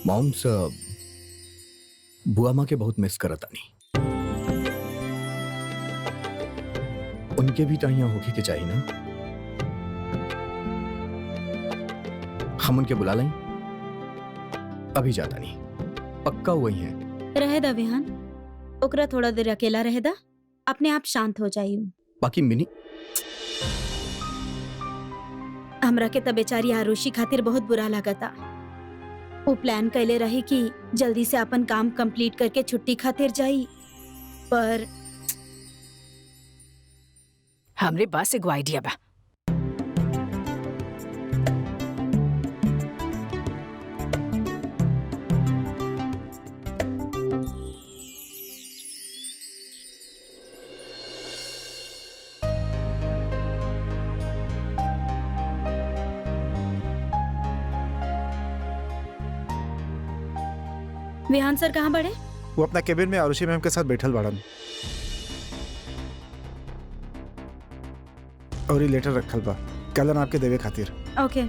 मॉम्स बुआ माँ के बहुत मिस करत आनी। उनके भी तहिया होके के चाहिए ना। हम उनके बुला लें। अभी जाता नहीं, पक्का वही है। रहे दा विहान, ओकरा थोड़ा देर अकेला रहे दा, अपने आप शांत हो जाइयो। बाकी मिनी हमरा के त बेचारी आरुषि खातिर बहुत बुरा लागता। वो प्लान कैले रही कि जल्दी से अपन काम कंप्लीट करके छुट्टी खातिर जाई, पर हमरे पास एगो आइडिया बा। विहान सर कहाँ बड़े? वो अपना केबिन में आरुषि मैम के साथ बैठल बाड़न और ये लेटर रखल बा कलन आपके देवे खातिर। ओके।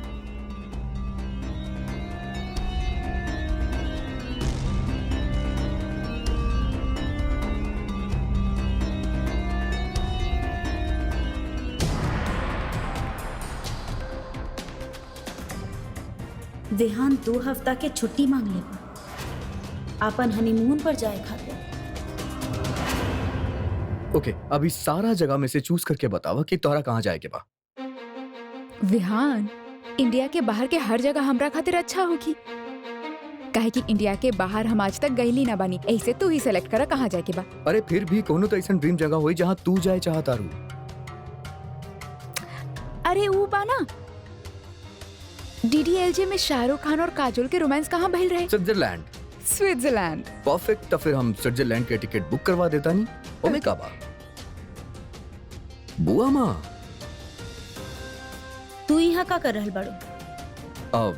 विहान 2 हफ्ता के छुट्टी मांग ले, अपन हनीमून पर जाए खातिर। ओके, अभी सारा जगह में से चूज करके बतावा कि तोहरा कहाँ जाए के बा। विहान, इंडिया के बाहर के हर जगह हमरा खातिर अच्छा होगी, काहे कि इंडिया के बाहर हम आज तक गईली ना बानी। ऐसे तू ही सेलेक्ट करा कहाँ जाए के बा। अरे फिर भी कोनो तो ऐसा ड्रीम जगह होई जहाँ तू जाए चाहता रू। अरे वो बाना DDLJ में शाहरुख खान और काजोल के रोमांस कहाँ बहल रहे? स्विट्जरलैंड। स्विट्जरलैंड। परफेक्ट, तो फिर हम स्विट्जरलैंड के टिकट बुक करवा देता नहीं। ओमे का बा बुआ माँ, तू यहाँ का कर रहल बड़ो?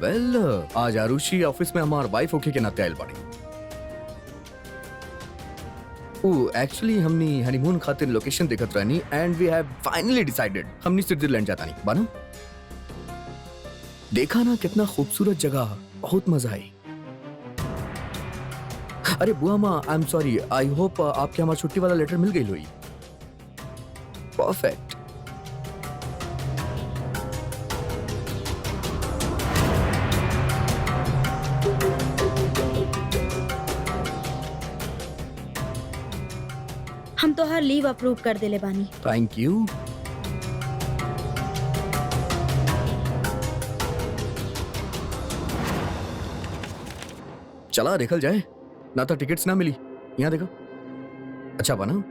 वेल आज आरुषि ऑफिस में हमार वाइफ होके के नाते आयल बाड़ी। ओ एक्चुअली हमनी हनीमून खातिर लोकेशन देखत रहनी and we have finally decided हमनी स्विट्जरलैंड जाता नहीं बानो। देखा ना कितना खूबसूरत जगह, बहुत मजा आई। अरे बुआ माँ, I am sorry, I hope आपके हमारा छुट्टी वाला लेटर मिल गई हुई। परफेक्ट। हम तो हर लीव अप्रूव कर देले बानी। Thank you. चला देखल जाए, ना तो टिकट्स ना मिली। यहाँ देखो, अच्छा बना।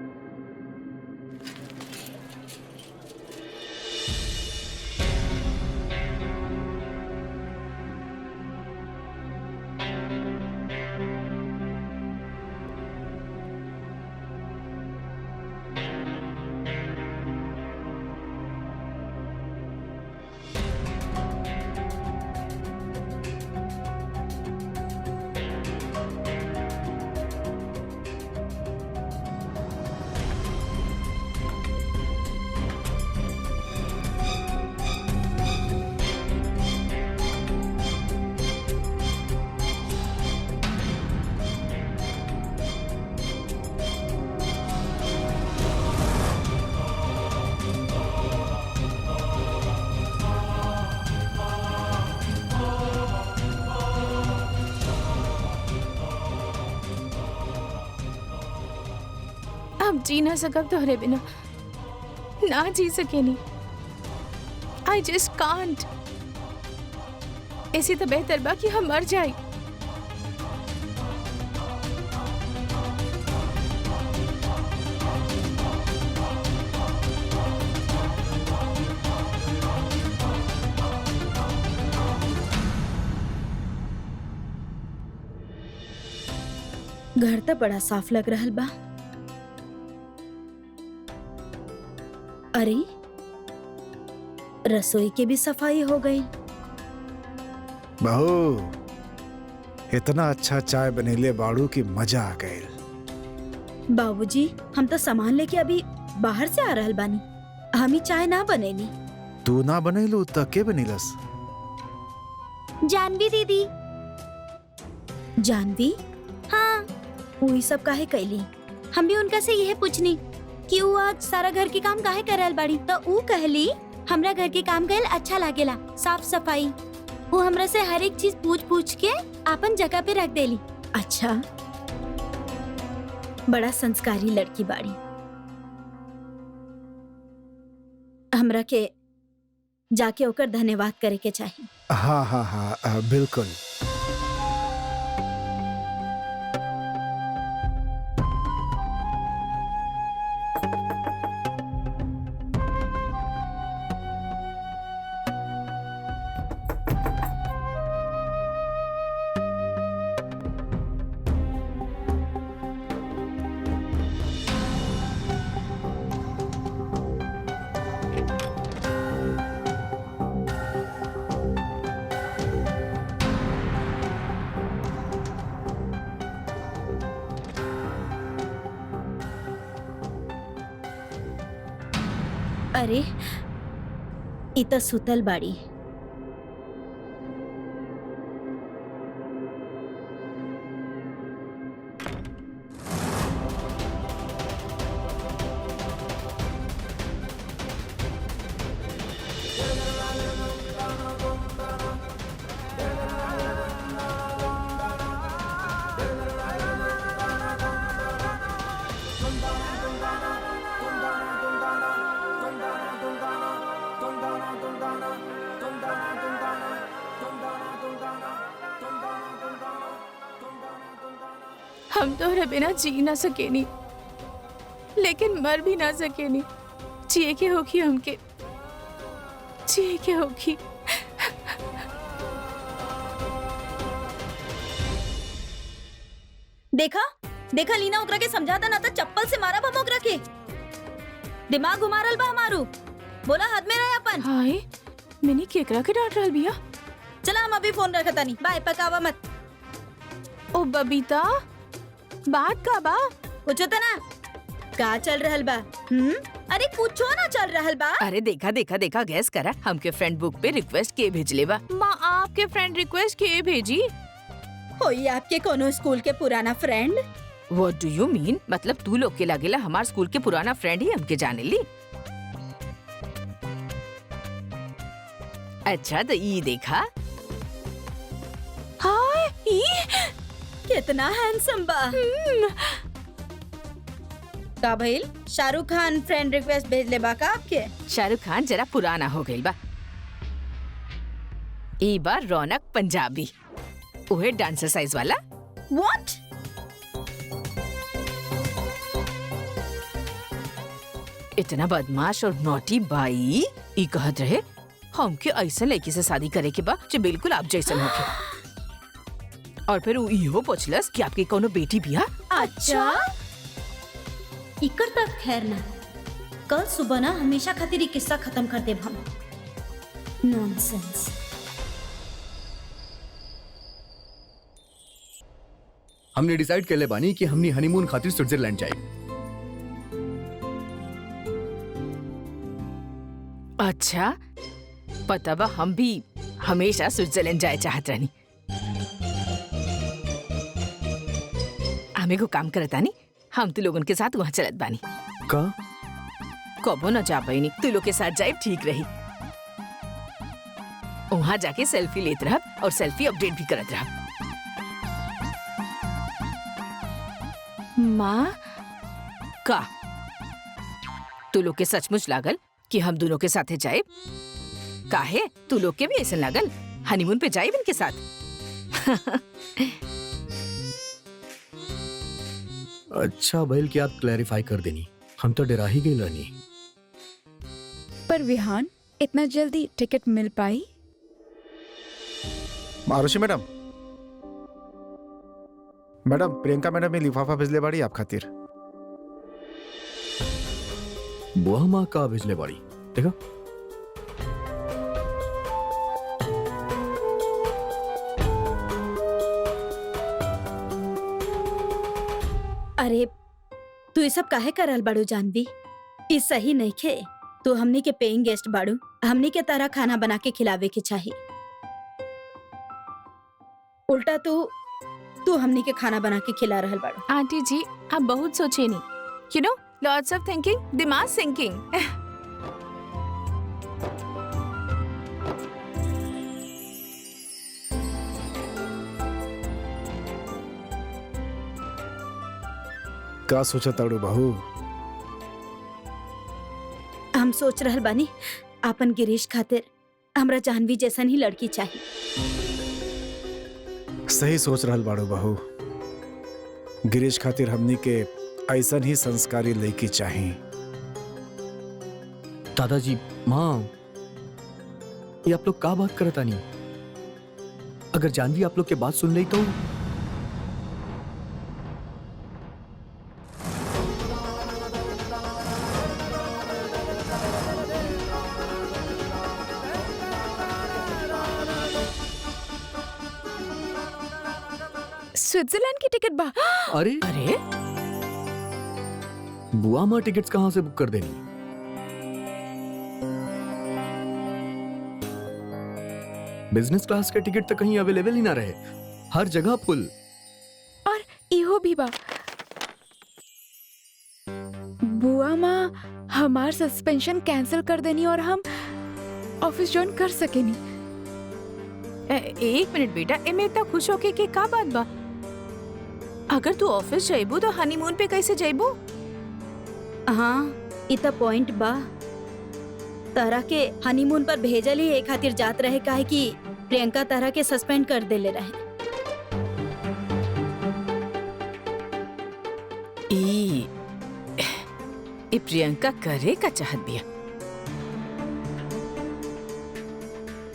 अब जी ना सकब तोहरे बिना, ना जी सके नहीं। आई जस्ट कांट। ऐसी तो बेहतर बा कि हम मर जाए। घर तो बड़ा साफ लग रहल बा। अरे रसोई के भी सफाई हो गई। बहू, इतना अच्छा चाय बनेले बाड़ू की मजा आ गई। बाबूजी, हम तो सामान लेके अभी बाहर से आ रहल बानी, हमी चाय ना बनेनी। तू ना बनैलू त के बनीलस? जानवी दीदी। जानवी? हाँ, वही सब काहे कैली। हम भी उनका से यह पूछनी कि वो आज सारा घर के काम काहे करल बाड़ी, तो वो कहली हमरा घर के काम करेल अच्छा लागेला, साफ सफाई। वो हमरा से हर एक चीज पूछ पूछ के अपन जगह पे रख देली। अच्छा, बड़ा संस्कारी लड़की बाड़ी। हमरा के जाके ओकर धन्यवाद करे के चाहिए। हाँ हाँ हाँ, बिल्कुल। अरे, इ त सुतल बाड़ी। हम तोहरे बिना जी ना सकेनी, लेकिन मर भी ना सकेनी। जिए के होगी हमके, जिए के होगी। देखा देखा लीना, ओकरा के समझाता ना तो चप्पल से मारा हम ओकरा के। दिमाग घुमा रहल बा हमारू। बोला हाथ में रहे अपन। हाय, मैंने केकरा के डांट रहल बिया। चला हम अभी फोन रखता नहीं। बाय, पकावा मत। ओ बबीता, बात का बा? पूछो तो ना का चल रहल बा। अरे पूछो ना चल रहल बा। अरे देखा देखा देखा, गैस करा हमके फ्रेंड बुक पे रिक्वेस्ट के भेजले बा। माँ, आपके फ्रेंड रिक्वेस्ट के भेजी? होई आपके कोनो स्कूल के पुराना friend? What do you mean? मतलब तू लोग के लागेला हमार स्कूल के पुराना फ्रेंड ही हमके जाने ली। अच्छा तो ये देखा। हाय, कितना हैंडसम बा। का भइल? शाहरुख खान फ्रेंड रिक्वेस्ट भेज ले बा का आपके? शाहरुख खान जरा पुराना हो गई बा। ई बार रौनक पंजाबी, उहे डांसर साइज वाला। What? इतना बदमाश और नॉटी बाई। ई कहत रहे हमके ऐसा लड़की से शादी करे के बा जो बिल्कुल आप जैसन होके। और फिर वो इहो पूछलस कि आपकी कोनो बेटी बिया। अच्छा, इकर तक खैर ना। कल सुबह ना हमेशा खातिर ई किस्सा खत्म कर देब हम। नॉनसेंस। हमने डिसाइड कर ले बानी कि हमनी हनीमून खातिर स्विट्जरलैंड जाए। अच्छा, पता बा हम भी हमेशा स्विट्जरलैंड जाए चाहत रहनी। हमें को काम करता नहीं, हम तू लोगन के साथ वहाँ चलत बानी। का? कबो न जा पाई, तू लोग के साथ जाए ठीक रही। वहाँ जाके सेल्फी लेत रह और सेल्फी अपडेट भी करत रह। माँ का तू लोग के सचमुच लागल कि हम दोनों के साथे जाए? काहे तू लोग के भी ऐसा लागल हनीमून पे जाए इनके साथ? अच्छा भइल कि आप क्लैरिफाई कर देनी, हम तो डरा ही गए रहनी। पर विहान, इतना जल्दी टिकट मिल पाई? Aarushi madam, madam Priyanka madam ने लिफाफा भेजले बाड़ी आप खातिर। बुआ माँ का भेजले बाड़ी, देखा? अरे तू ये सब काहे करल बाड़ू जानवी? ई सही नहीं खे। तू हमनी के पेइंग गेस्ट बाड़ू, हमनी के तारा खाना बना के खिलावे के चाहिए। उल्टा तू हमनी के खाना बना के खिला रहल बाड़ू। आंटी जी, आप बहुत सोचे नहीं। You know, lots of thinking, दिमाग sinking. का सोचा ताड़ू बहू? हम सोच रहल बानी आपन गिरीश खातिर हमरा जाह्नवी जैसन ही लड़की चाहिए। सही सोच रहल बाड़ू बहू। गिरीश खातिर हमनी के ऐसन ही संस्कारी लड़की चाहिए। दादाजी, माँ, ये आप लोग का बात करता नहीं? अगर जाह्नवी आप लोग के बात सुन ली तो स्विट्जरलैंड की टिकट बा। अरे अरे बुआ माँ टिकट्स कहाँ से बुक कर देनी? बिजनेस क्लास के टिकट तो कहीं अवेलेबल ही ना रहे, हर जगह फुल। और इहो भी बा। बुआ माँ हमार सस्पेंशन कैंसिल कर देनी और हम ऑफिस ज्वाइन कर सकेनी। एक मिनट बेटा, एमे इतना खुश होके के का बात बा? अगर तू ऑफिस जाइबू तो हनीमून पे कैसे जाइबू? हाँ, इतना पॉइंट बा। तारा के हनीमून पर भेजल ही एक खातिर जात रहे, काहे कि प्रियंका तारा के सस्पेंड कर देले रहे। ई प्रियंका करे का चाहत बिया,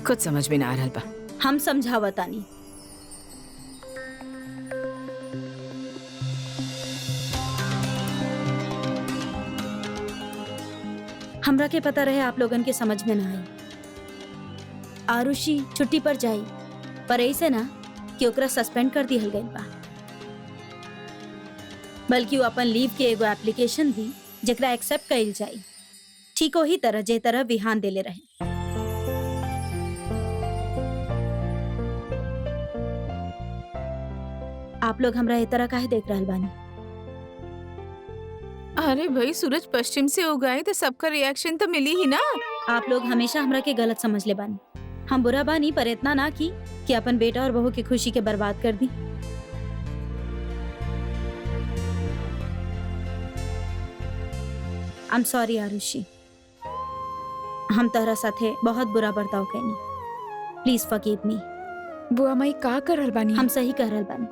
कुछ समझ में ना आ रहल बा। हम समझावतानी। हमरा के पता रहे आप लोगन के समझ में ना आई। आरुषि छुट्टी पर जाई, पर ऐसे ना कि ओकरा सस्पेंड कर दिहल गइल बा, बल्कि वो अपन लीव के एगो एप्लीकेशन दी जेकरा एक्सेप्ट कइल जाई, ठीक वही तरह जे तरह विहान देले रहे। आप लोग हमरा ए तरह काहे देख रहल बानी? अरे भाई, सूरज पश्चिम से उगाए तो सबका रिएक्शन तो मिली ही ना। आप लोग हमेशा हमरा के गलत समझ ले बानी। हम बुरा बानी, पर इतना ना कि अपन बेटा और बहू की खुशी के बर्बाद कर दी। आई एम सॉरी आरुषि, हम तहरा साथे बहुत बुरा बर्ताव कैनी। Please forgive me. बुआ माई का कर रहल बानी? हम सही कह रहल बानी।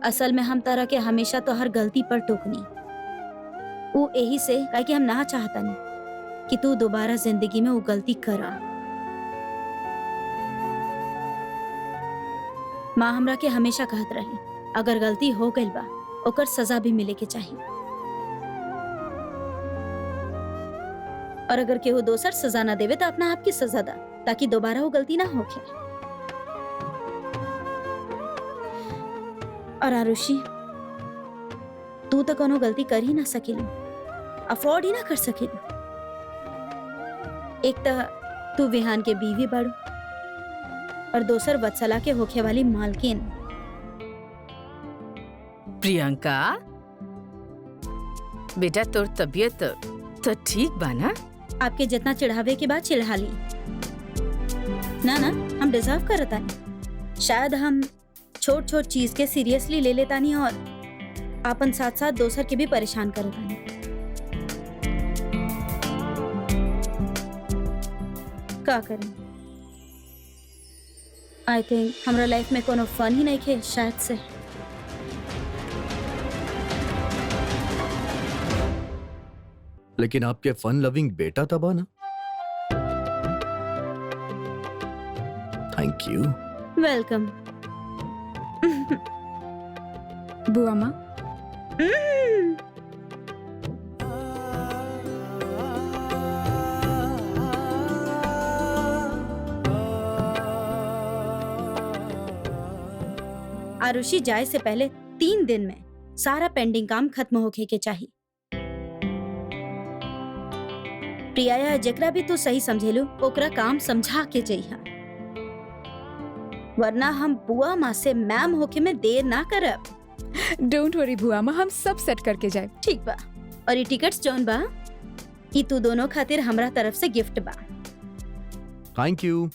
असल में हम तारा के हमेशा तो हर गलती पर टोकनी, वो यही से काहे कि हम ना चाहता नहीं कि तू दोबारा जिंदगी में वो गलती करा। माँ हमरा के हमेशा कहत रही, अगर गलती हो गइल बा ओकर सजा भी मिले के चाहिए, और अगर केहू दोसर सजा ना देवे तो अपना आप की सजा दा, ताकि दोबारा वो गलती ना होखे। और आरुषि, तू तो कोनो गलती कर ही ना सकेलू, अफोर्ड ही ना कर सकेलू। एक तो तू विहान के बीवी बाड़ू, और दोसर वत्सला के होखे वाली मालकिन। प्रियंका बेटा, तोर तबीयत तो ठीक बा ना? आपके जितना चिढ़ावे के बाद चिढ़ा ली ना। हम डिजर्व करता नहीं। शायद हम छोट छोट चीज के सीरियसली ले लेता नहीं, और अपन साथ साथ दोसर के भी परेशान करता नहीं। का करें? आई थिंक हमरा लाइफ में कोनो फन ही नहीं खे शायद से। लेकिन आपके फन लविंग बेटा तबा ना। Thank you. वेलकम। बुआ माँ, आरुषि जाए से पहले 3 दिन में सारा पेंडिंग काम खत्म होके के चाहिए। प्रिया या जेकरा भी तू सही समझेलू ओकरा काम समझा के जइहा, वरना हम बुआ माँ से मैम होके में देर ना करब। डोंट वरी बुआ माँ, हम सब सेट करके जाए। ठीक बा। और ये टिकट्स जौन बा ई तू दोनों खातिर हमरा तरफ से गिफ्ट बा। Thank you.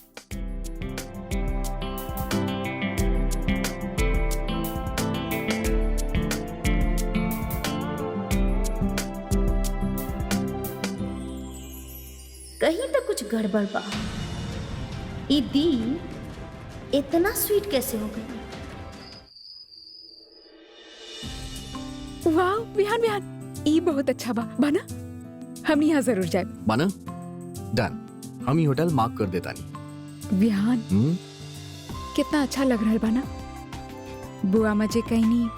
कहीं तो कुछ गड़बड़ बा। ई दी इतना स्वीट कैसे हो गई? वाह विहान विहान, ई बहुत अच्छा बा ना? हम यहाँ जरूर जाए। माना डन, हम ही होटल मार्क कर देता नहीं। विहान कितना अच्छा लग रहा है बा ना? बुआ मजे कहीं नहीं,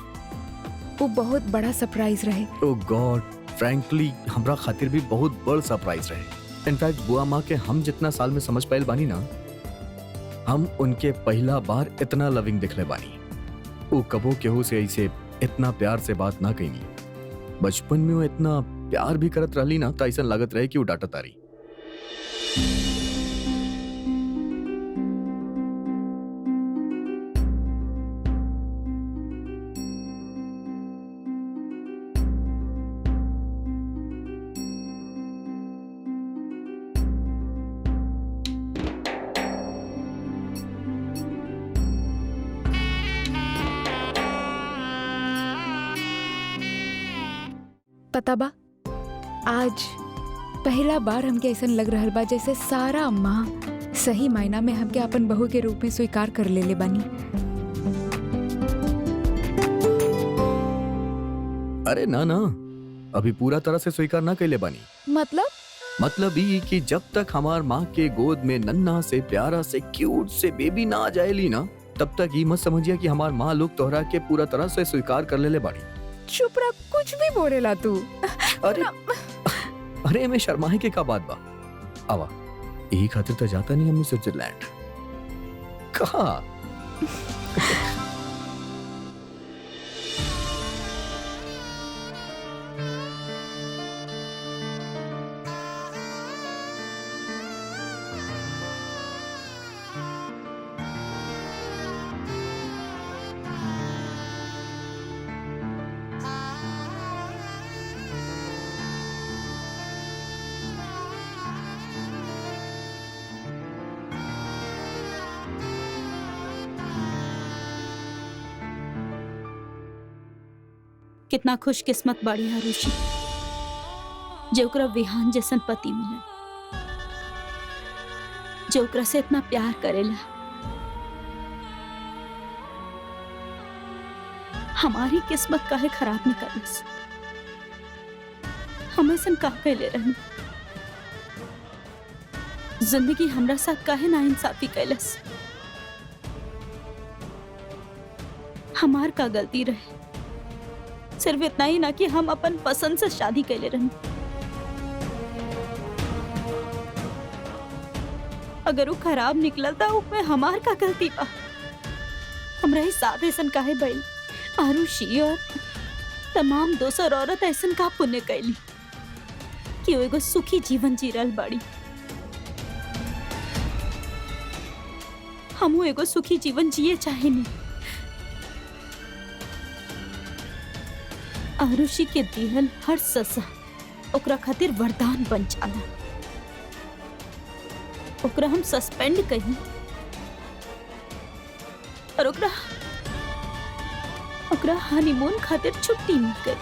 वो बहुत बड़ा सरप्राइज रहे। ओह गॉड, फ्रैंकली हमरा खातिर भी बहुत बड़ सरप्राइज रहे। इनफैक्ट बुआ माँ के हम जितना साल में समझ पाइल बानी ना, हम उनके पहला बार इतना लविंग दिखले बानी। वो कबो केहू से ऐसे इतना प्यार से बात ना कही। बचपन में वो इतना प्यार भी करत रहली ना, तो ऐसा लागत रहे कि वो डांटत तारी। पता बा, आज पहला बार हमके ऐसा लग रहा बा जैसे सारा माँ सही मायना में हमके अपन बहू के रूप में स्वीकार कर ले बानी। अरे ना ना, अभी पूरा तरह से स्वीकार ना कैले बानी। मतलब ये कि जब तक हमार माँ के गोद में नन्हा से प्यारा से क्यूट से बेबी ना आ जाएली ना, तब तक ये मत समझिए कि हमार माँ लोग तोहरा के पूरा तरह से स्वीकार कर ले बाड़ी। चुप रह, कुछ भी बोलेला तू। अरे मैं शर्माए के का बात बा। आवा, यही खातिर तो जाता नहीं हमने स्विट्जरलैंड। कहा कितना खुशकिस्मत बाड़ी आरुषि, जो ओकरा विहान जैसन पति मिले, जो ओकरा से इतना प्यार करेला। हमारी किस्मत काहे खराब निकलस? हम ऐसन का कैले रहनी? जिंदगी हमरा साथ काहे ना इंसाफी कैलस? हमार का गलती रहे? सिर्फ इतना ही ना कि हम अपन पसंद से शादी कैले रहनी। अगर वो खराब निकलल था उसमें हमार का गलती बा? हमरा ही साथ ऐसन काहे भइल? आरुषि और तमाम दोसर औरत ऐसन का पुण्य कैली कि वो एगो सुखी जीवन जी रहल बाड़ी। हमहू एगो सुखी जीवन जिए चाहे नहीं। आरुषि के दिहल हर सजा ओकरा खातिर वरदान बन जाला। ओकरा हम सस्पेंड कही और ओकरा हनीमून खातिर छुट्टी मिल गई।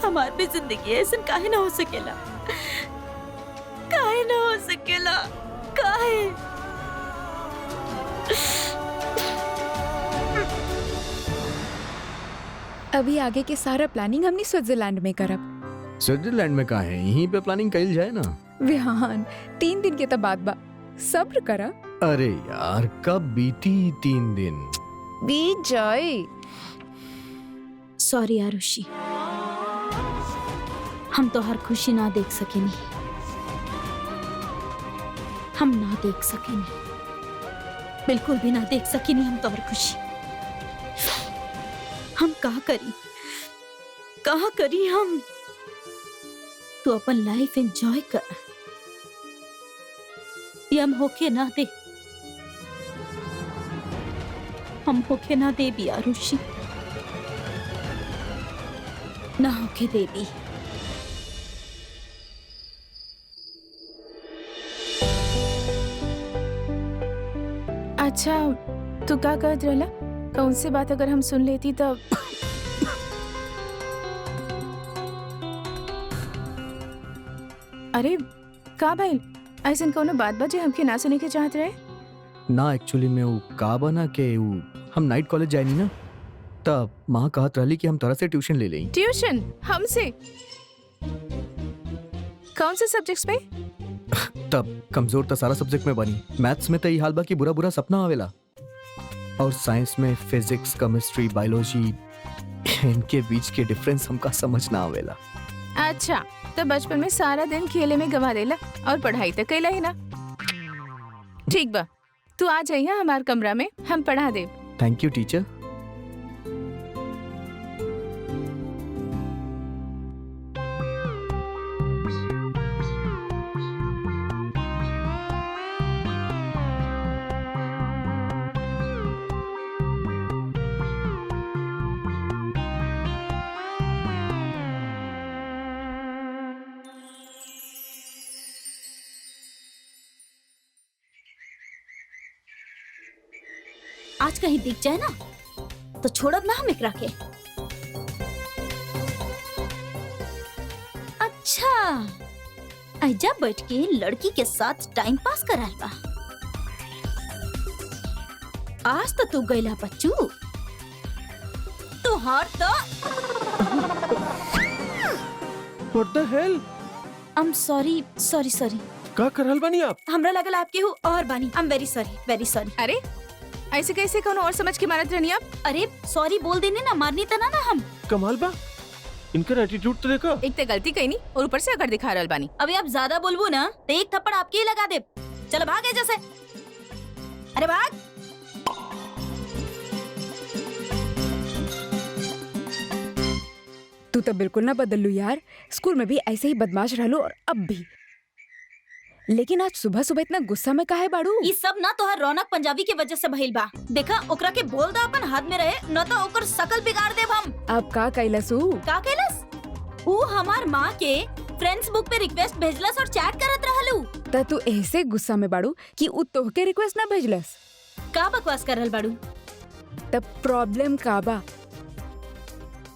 हमार भी जिंदगी ऐसा काहे ना हो सकेला? काहे ना हो सकेला? काहे? अभी आगे के सारा प्लानिंग हमने स्विट्जरलैंड में करब। स्विट्जरलैंड में कहाँ है? यहीं पे प्लानिंग कइल जाए ना। विहान 3 दिन के तब बाद बा, सब्र करा। अरे यार, कब बीती 3 दिन? B Joy. सॉरी आरुषि, हम तो हर खुशी ना देख सकेनी, हम ना देख सकेनी, बिल्कुल भी ना देख सकेनी हम तो हर खुशी। हम कहा करी हम। तू अपन लाइफ एंजॉय कर, ये हम होके ना दे, हम होके ना दे भी आरुषि, ना होके दे भी। अच्छा, तू का कहत रहला? कौन सी बात अगर हम सुन लेती तब? अरे का भाई, ऐसन कौनो बात बा जो हमके ना सुने के चाहत रहे? ना एक्चुअली में वो का बना के वो हम नाइट कॉलेज जाएनी ना, तब माँ कहत रहली कि हम तोरा से ट्यूशन ले लें। ट्यूशन हमसे? कौन से सब्जेक्ट्स में? तब कमजोर तो सारा सब्जेक्ट में बनी, मैथ्स में तो ये हाल बा कि बुरा बुरा सपना आवेला, और साइंस में फिजिक्स, केमिस्ट्री, बायोलॉजी, इनके बीच के डिफरेंस हमका समझ ना आवेला। अच्छा, तो बचपन में सारा दिन खेले में गवा देला और पढ़ाई तो कैला ही ना। ठीक बा, तू आ जाइए हमार कमरा में, हम पढ़ा दे। Thank you teacher. आज कहीं दिख जाए ना तो छोड़ब ना हम एकरा के। अच्छा, ऐजा बैठ के लड़की के साथ टाइम पास कराल बा। आज तो तू गईला बच्चू, तुहार तो What the hell? सॉरी। का करल बानी आप? हमरा लगल आपके हूँ और बानी। I'm very sorry। अरे ऐसे कैसे कौन और समझ के मारत रहनी आप? अरे सॉरी बोल देने ना, मारनी तना ना हम। कमाल बा, इनका एटीट्यूड तो देखा। एक तो गलती कहीं नहीं और ऊपर से अगर दिखा रहल बानी। अभी आप ज्यादा बोलबो ना तो एक थप्पड़ आपके ही लगा दे। चलो भागे जैसे, अरे भाग। तू तो बिल्कुल ना बदलू यार, स्कूल में भी ऐसे ही बदमाश रहलू और अब भी। लेकिन आज सुबह सुबह इतना गुस्सा में काहे बाड़ू? ये सब ना तोहर रौनक पंजाबी के वजह से भइल बा। देखा ओकरा के बोल दा अपन हाथ में रहे, न तो ओकर शकल बिगाड़ देब हम। अब का कैलसू? का कैलस? ऊ हमार माँ के फ्रेंड्स बुक पे रिक्वेस्ट भेजलस और चैट करत रहलू। त तू ऐसे गुस्सा में बाड़ू कि उ तोहके रिक्वेस्ट ना भेजलस? का बकवास कर रहल बाड़ू? तब प्रॉब्लम का बा?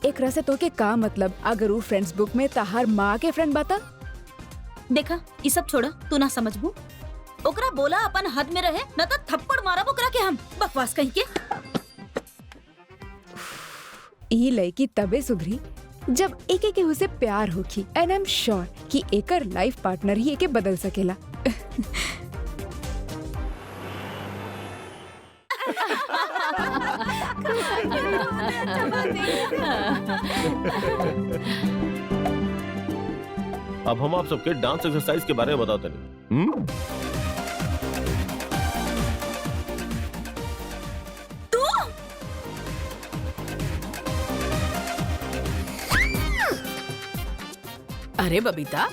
एकरा से तोके का मतलब अगर उ फ्रेंड्स बुक में तहार माँ के फ्रेंड बाता? देखा ये सब छोड़ा, तू ना समझबू। ओकरा बोला अपन हद में रहे, न तो थप्पड़ मारब ओकरा के हम। बकवास कहीं के। ई लड़की तबे सुधरी जब एक एक से प्यार होखी, एंड आई एम श्योर कि एकर लाइफ पार्टनर ही एके बदल सकेला। अब हम आप सबके डांस एक्सरसाइज के बारे में बताते नहीं। अरे बबीता,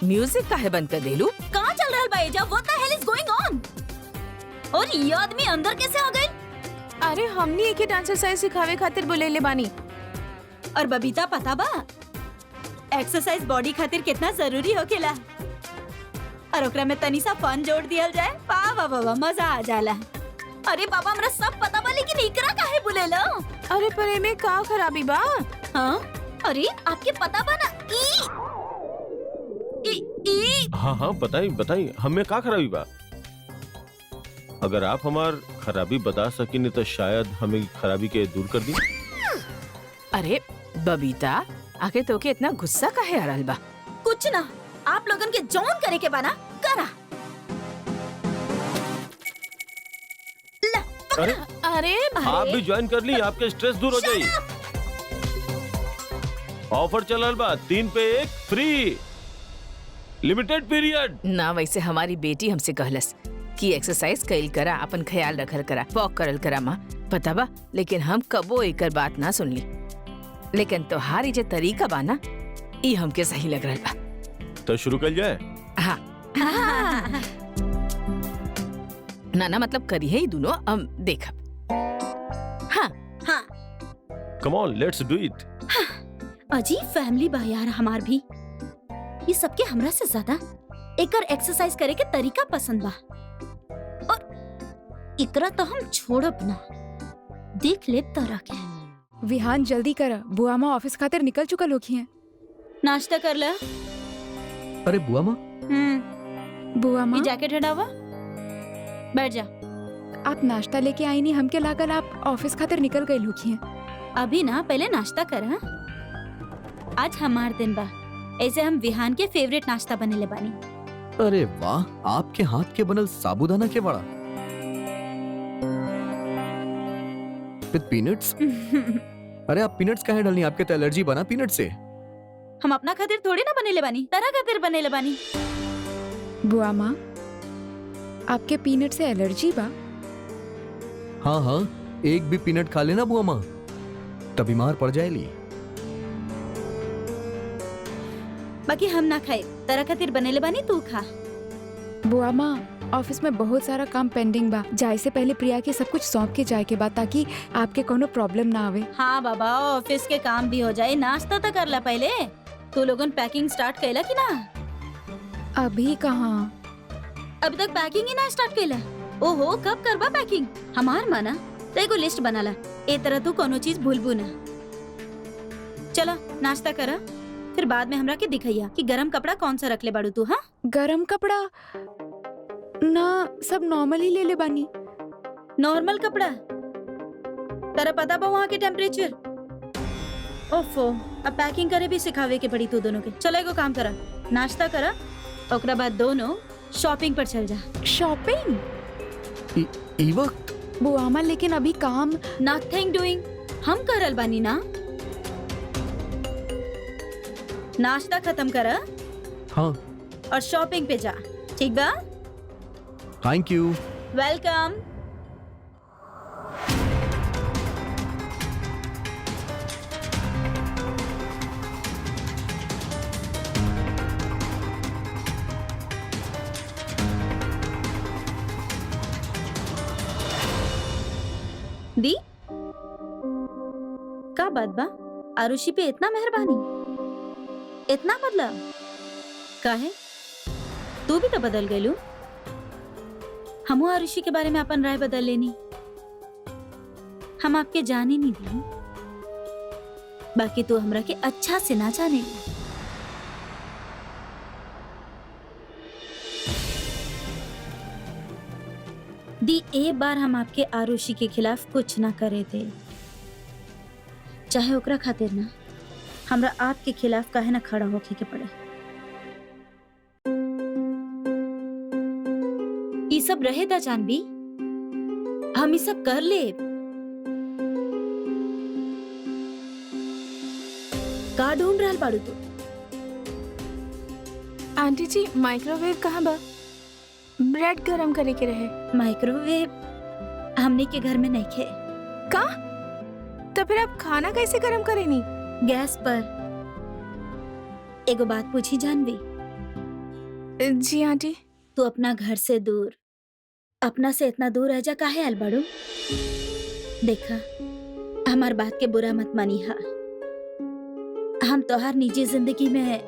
म्यूजिक काहे बंद कर देलू? कहाँ चल रहा है भाई? जा, what the hell is going on? और ये आदमी अंदर कैसे आ गए? अरे हमनी एके डांस एक्सरसाइज सिखावे खातिर बुलेले बानी। और बबीता पता बा एक्सरसाइज बॉडी खातिर कितना जरूरी होखेला, और ओकरा में तनी सा फन जोड़ दिया जाए, वाह वाह वाह, मजा आ जाला। अरे बाबा हमरा सब पता बा, लेकिन एकरा काहे बुलेला? अरे पर एमे का खराबी बा? हाँ, अरे आपके पता बा ना हाँ बताई हमें का खराबी बा? अगर आप हमार खराबी बता सकें तो शायद हमें खराबी के दूर कर दी। अरे बबीता, आखिर तोके इतना गुस्सा काहे आ रहल बा? कुछ ना, आप लोगन के जौन करे के बा ना करा। ला, अरे अरे आप भी ज्वाइन कर ली, आपके स्ट्रेस दूर हो जाई। ऑफर चलल बा 3 पे 1 फ्री, लिमिटेड पीरियड। ना वैसे हमारी बेटी हमसे कहलस कि एक्सरसाइज कइल करा, अपन ख्याल रखल करा, वॉक करल करा माँ, पता बा। लेकिन हम कबो एकर बात ना सुनली। लेकिन तोहारी जे तरीका बा ना, ई हमके सही लग रहल बा। तो शुरू कर जाए। हाँ ना मतलब करी है ही दोनों, हम देखब। हाँ come on, lettuce do it. अजीब फैमिली बा यार हमार भी। ये सबके हमरा से ज्यादा एकर एक्सरसाइज करे के तरीका पसंद बा, और इकरा तो हम छोड़ब ना, देख ले तरह के। विहान जल्दी कर, बुआ माँ ऑफिस खातिर निकल चुकल होखी हैं। नाश्ता कर ले। अरे बुआ माँ, बुआ माँ, ये जैकेट हटावा, बैठ जा। आप नाश्ता लेके आई नहीं, हमके लागल आप ऑफिस खातिर निकल गई होखी हैं। अभी ना, पहले नाश्ता कर। हाँ? आज हमार दिन बा, ऐसे हम विहान के फेवरेट नाश्ता बनेले बानी। अरे वाह, आपके हाथ के बनल साबूदाना के वड़ा विद पीनट्स। अरे आप पीनट्स काहे डालनी, आपके तो एलर्जी बना पीनट से। हम अपना खातिर थोड़ी ना बनेले बानी, तरह खातिर बनेले बानी। बुआ माँ, आपके पीनट से एलर्जी बा? हाँ हाँ, एक भी पीनट खा लेना बुआ माँ तब बीमार पड़ जाएली। बाकी हम ना खाए, तरह खातिर बनेले बानी, तू खा। बुआ माँ, ऑफिस में बहुत सारा काम पेंडिंग बा, जाए से पहले प्रिया के सब कुछ सौंप के जाए के बाद, ताकि आपके कोनो प्रॉब्लम ना आवे। हाँ बाबा, ऑफिस के काम भी हो जाए, नाश्ता तो कर ला पहले। तू लोगन पैकिंग स्टार्ट कैला कि ना? अभी कहाँ? अभी तक पैकिंग ही ना स्टार्ट कैला? ओहो, कब करबा पैकिंग? हमार माना तो एगो लिस्ट बनाला, ए तरह तू कोनो चीज भूलबू ना। चला नाश्ता करा, फिर बाद में हमरा के दिखैया कि गरम कपड़ा कौन सा रख ले बाड़ू तू। हाँ, गरम कपड़ा ना, सब नॉर्मल ही ले ले बानी। नॉर्मल कपड़ा? तेरा पता बा वहाँ के टेम्परेचर? ओफो, अब पैकिंग करे भी सिखावे के पड़ी तू दोनों के। चलो एगो काम करा, नाश्ता करा, ओकरा बाद दोनों शॉपिंग पर चल जा। शॉपिंग? ई वक्त? बुआ माँ, लेकिन अभी काम। नथिंग डूइंग, हम करल बानी ना। नाश्ता खत्म करा हाँ, और शॉपिंग पे जा, ठीक बा? Thank you. वेलकम। दी, का बात बा? आरुषि पे इतना मेहरबानी, इतना बदलाव काहे? तू भी तो बदल गयलू। हमू आरुषि के बारे में अपन राय बदल लेनी। हम आपके जाने नहीं दी, बाकी तू हमरा के अच्छा से ना जाने ली। दी, एक बार हम आपके आरुषि के खिलाफ कुछ ना करे थे, चाहे ओकरा खातिर ना, हमरा आपके खिलाफ काहे ना खड़ा होके के पड़े। ये सब रहे था जानवी, हम ये सब कर ले। का ढूंढ रहल बाड़ू तू? आंटी जी, माइक्रोवेव कहाँ बा? ब्रेड गरम करे के रहे। माइक्रोवेव हमने के घर में नहीं खे। का? तो फिर आप खाना कैसे गरम करेनी? गैस पर। एगो बात पूछी जानवी? जी आंटी। तू अपना घर से दूर, अपना से इतना दूर रह जा काहे आल बाड़ू? देखा, हमार बात के बुरा मत मानी। हा, हम तोहार निजी जिंदगी में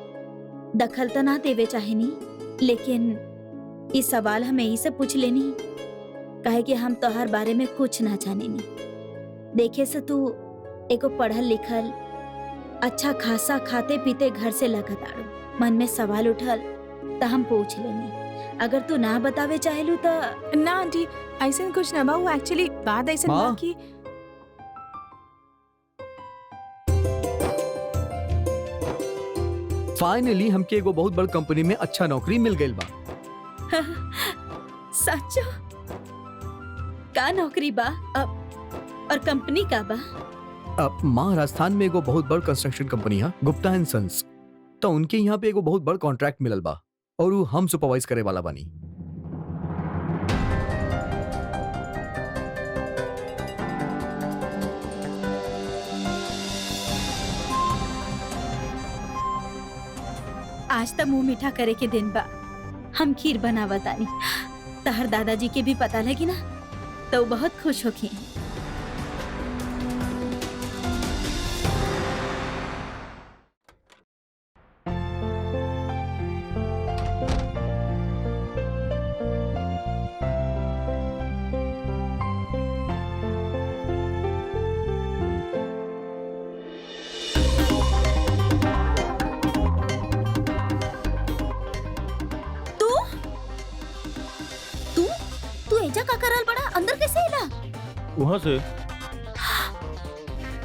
दखल तो ना देवे चाहेनी, लेकिन इस सवाल हमें यही से पूछ लेनी काहे कि हम तोहार बारे में कुछ ना जानेनी। देखे से तू एको पढ़ल लिखल, अच्छा खासा खाते पीते घर से लगत आड़ू। मन में सवाल उठल तो हम पूछ लेनी। अगर तू ना बतावे चाहेलू तो। ना आंटी, ऐसे कुछ ना बा। वो एक्चुअली बात ऐसे बा माँ। कि फाइनली हमके एगो बहुत बड़ कंपनी में अच्छा नौकरी मिल गई बा। सच्चो? का नौकरी बा और कंपनी का बा? अब माँ राजस्थान में एगो बहुत बड़ कंस्ट्रक्शन कंपनी है गुप्ता एंड सन्स, तो उनके यहाँ पे एगो बहुत बड़ कॉन्ट्रैक्ट मिलल बा और वो हम सुपरवाइज करे वाला बानी। आज तक मुंह मीठा करे के दिन बा। हम खीर बनावतानी, तहर दादाजी के भी पता लगी ना तो वो बहुत खुश होखी। तू एजा का करल बड़ा? अंदर कैसे आइला? वहाँ से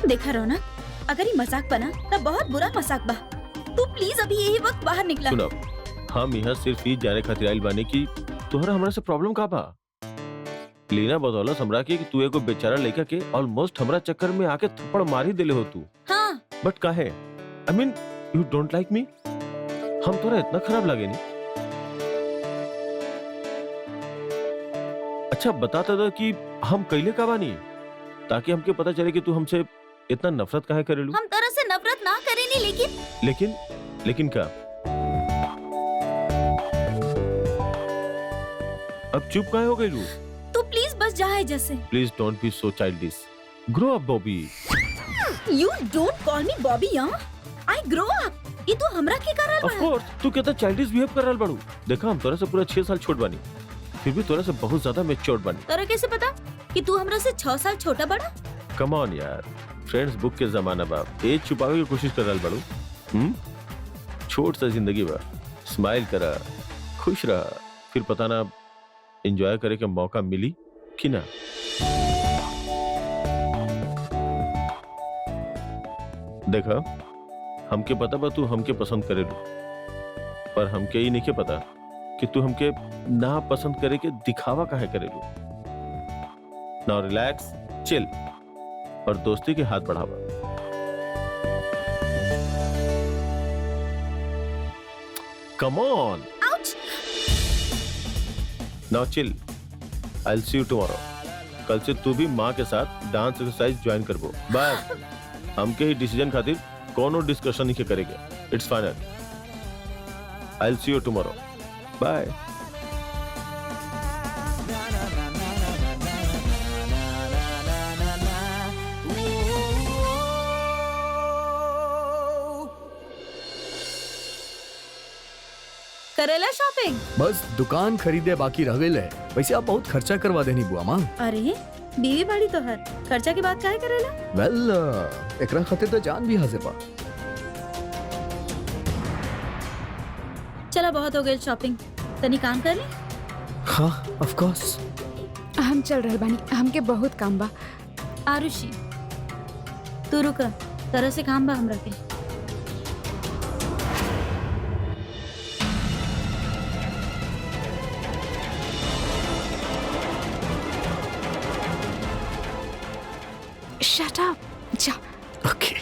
देखा रौनक, अगर ये मजाक बना तब बहुत बुरा मजाक बा। तू प्लीज अभी यही वक्त बाहर निकला। सुनो, हम यहाँ सिर्फ ही जाने खातिर आइल बानी कि तोहरा हमरा से प्रॉब्लम का बा। लीना बदौलत हमरा के कि तू एगो बेचारा लड़का के ऑलमोस्ट हमरा चक्कर में आके थप्पड़ मार ही देले हो तू। हाँ, बट काहे? I mean you don't like me? हम तोरा इतना खराब लगे नहीं? अच्छा बताता था कि हम कैले का बानी, ताकि हमके पता चले कि तू हमसे इतना नफरत काहे करेलू। हम तरह से नफरत ना करेनी, लेकिन क्या? अब चुप काहे हो गई लू? तू प्लीज बस जाए जैसे। Please don't be so childish. Grow up Bobby. You don't call me Bobby. I grow up. ये तो हमरा के करल ऑफ कोर्स तू कहता चाइल्डिश बिहेव कर रहल बाड़ू। देखा हम तोरा से पूरा 6 साल छोट बानी, फिर भी तोरा से बहुत ज्यादा मैच्योर बानी। तोरा कैसे पता कि तू हमरा से 6 साल छोटा बड़ा? कम ऑन यार, फ्रेंड्स बुक के जमाना बा, एज छुपावे की कोशिश कर रहल बाड़ू। छोट सा जिंदगी बा, स्माइल करा, खुश रहा, फिर पता ना एंजॉय करे के मौका मिली कि ना। देखा हमके पता बा तू हमके पसंद करेलू, पर हमके ही नहीं के पता कि तू हमके ना पसंद करे के दिखावा काहे करेलू। नाउ रिलैक्स, चिल और दोस्ती के हाथ बढ़ावा। Come on, now chill. I will see you tomorrow. कल से तू भी माँ के साथ डांस एक्सरसाइज ज्वाइन करबो। बस हमके ही डिसीजन खातिर कोनो डिस्कशन नहीं करेंगे। It's final. I will see you tomorrow. Bye. करेला शॉपिंग? बस दुकान खरीदे बाकी रह गए है। वैसे आप बहुत खर्चा करवा देनी बुआ माँ। अरे बीवी बाड़ी तो हर खर्चा की बात काहे करेला? वेल एकरा खातिर तो जान भी हाजिर बा। चला बहुत हो गई शॉपिंग, तनी काम कर ले। हाँ ऑफ कोर्स। हम चल रहल बानी, हमके बहुत काम बा। आरुषि तू रुक, तरह से काम बा हमरा के। Shut up. जा। ओके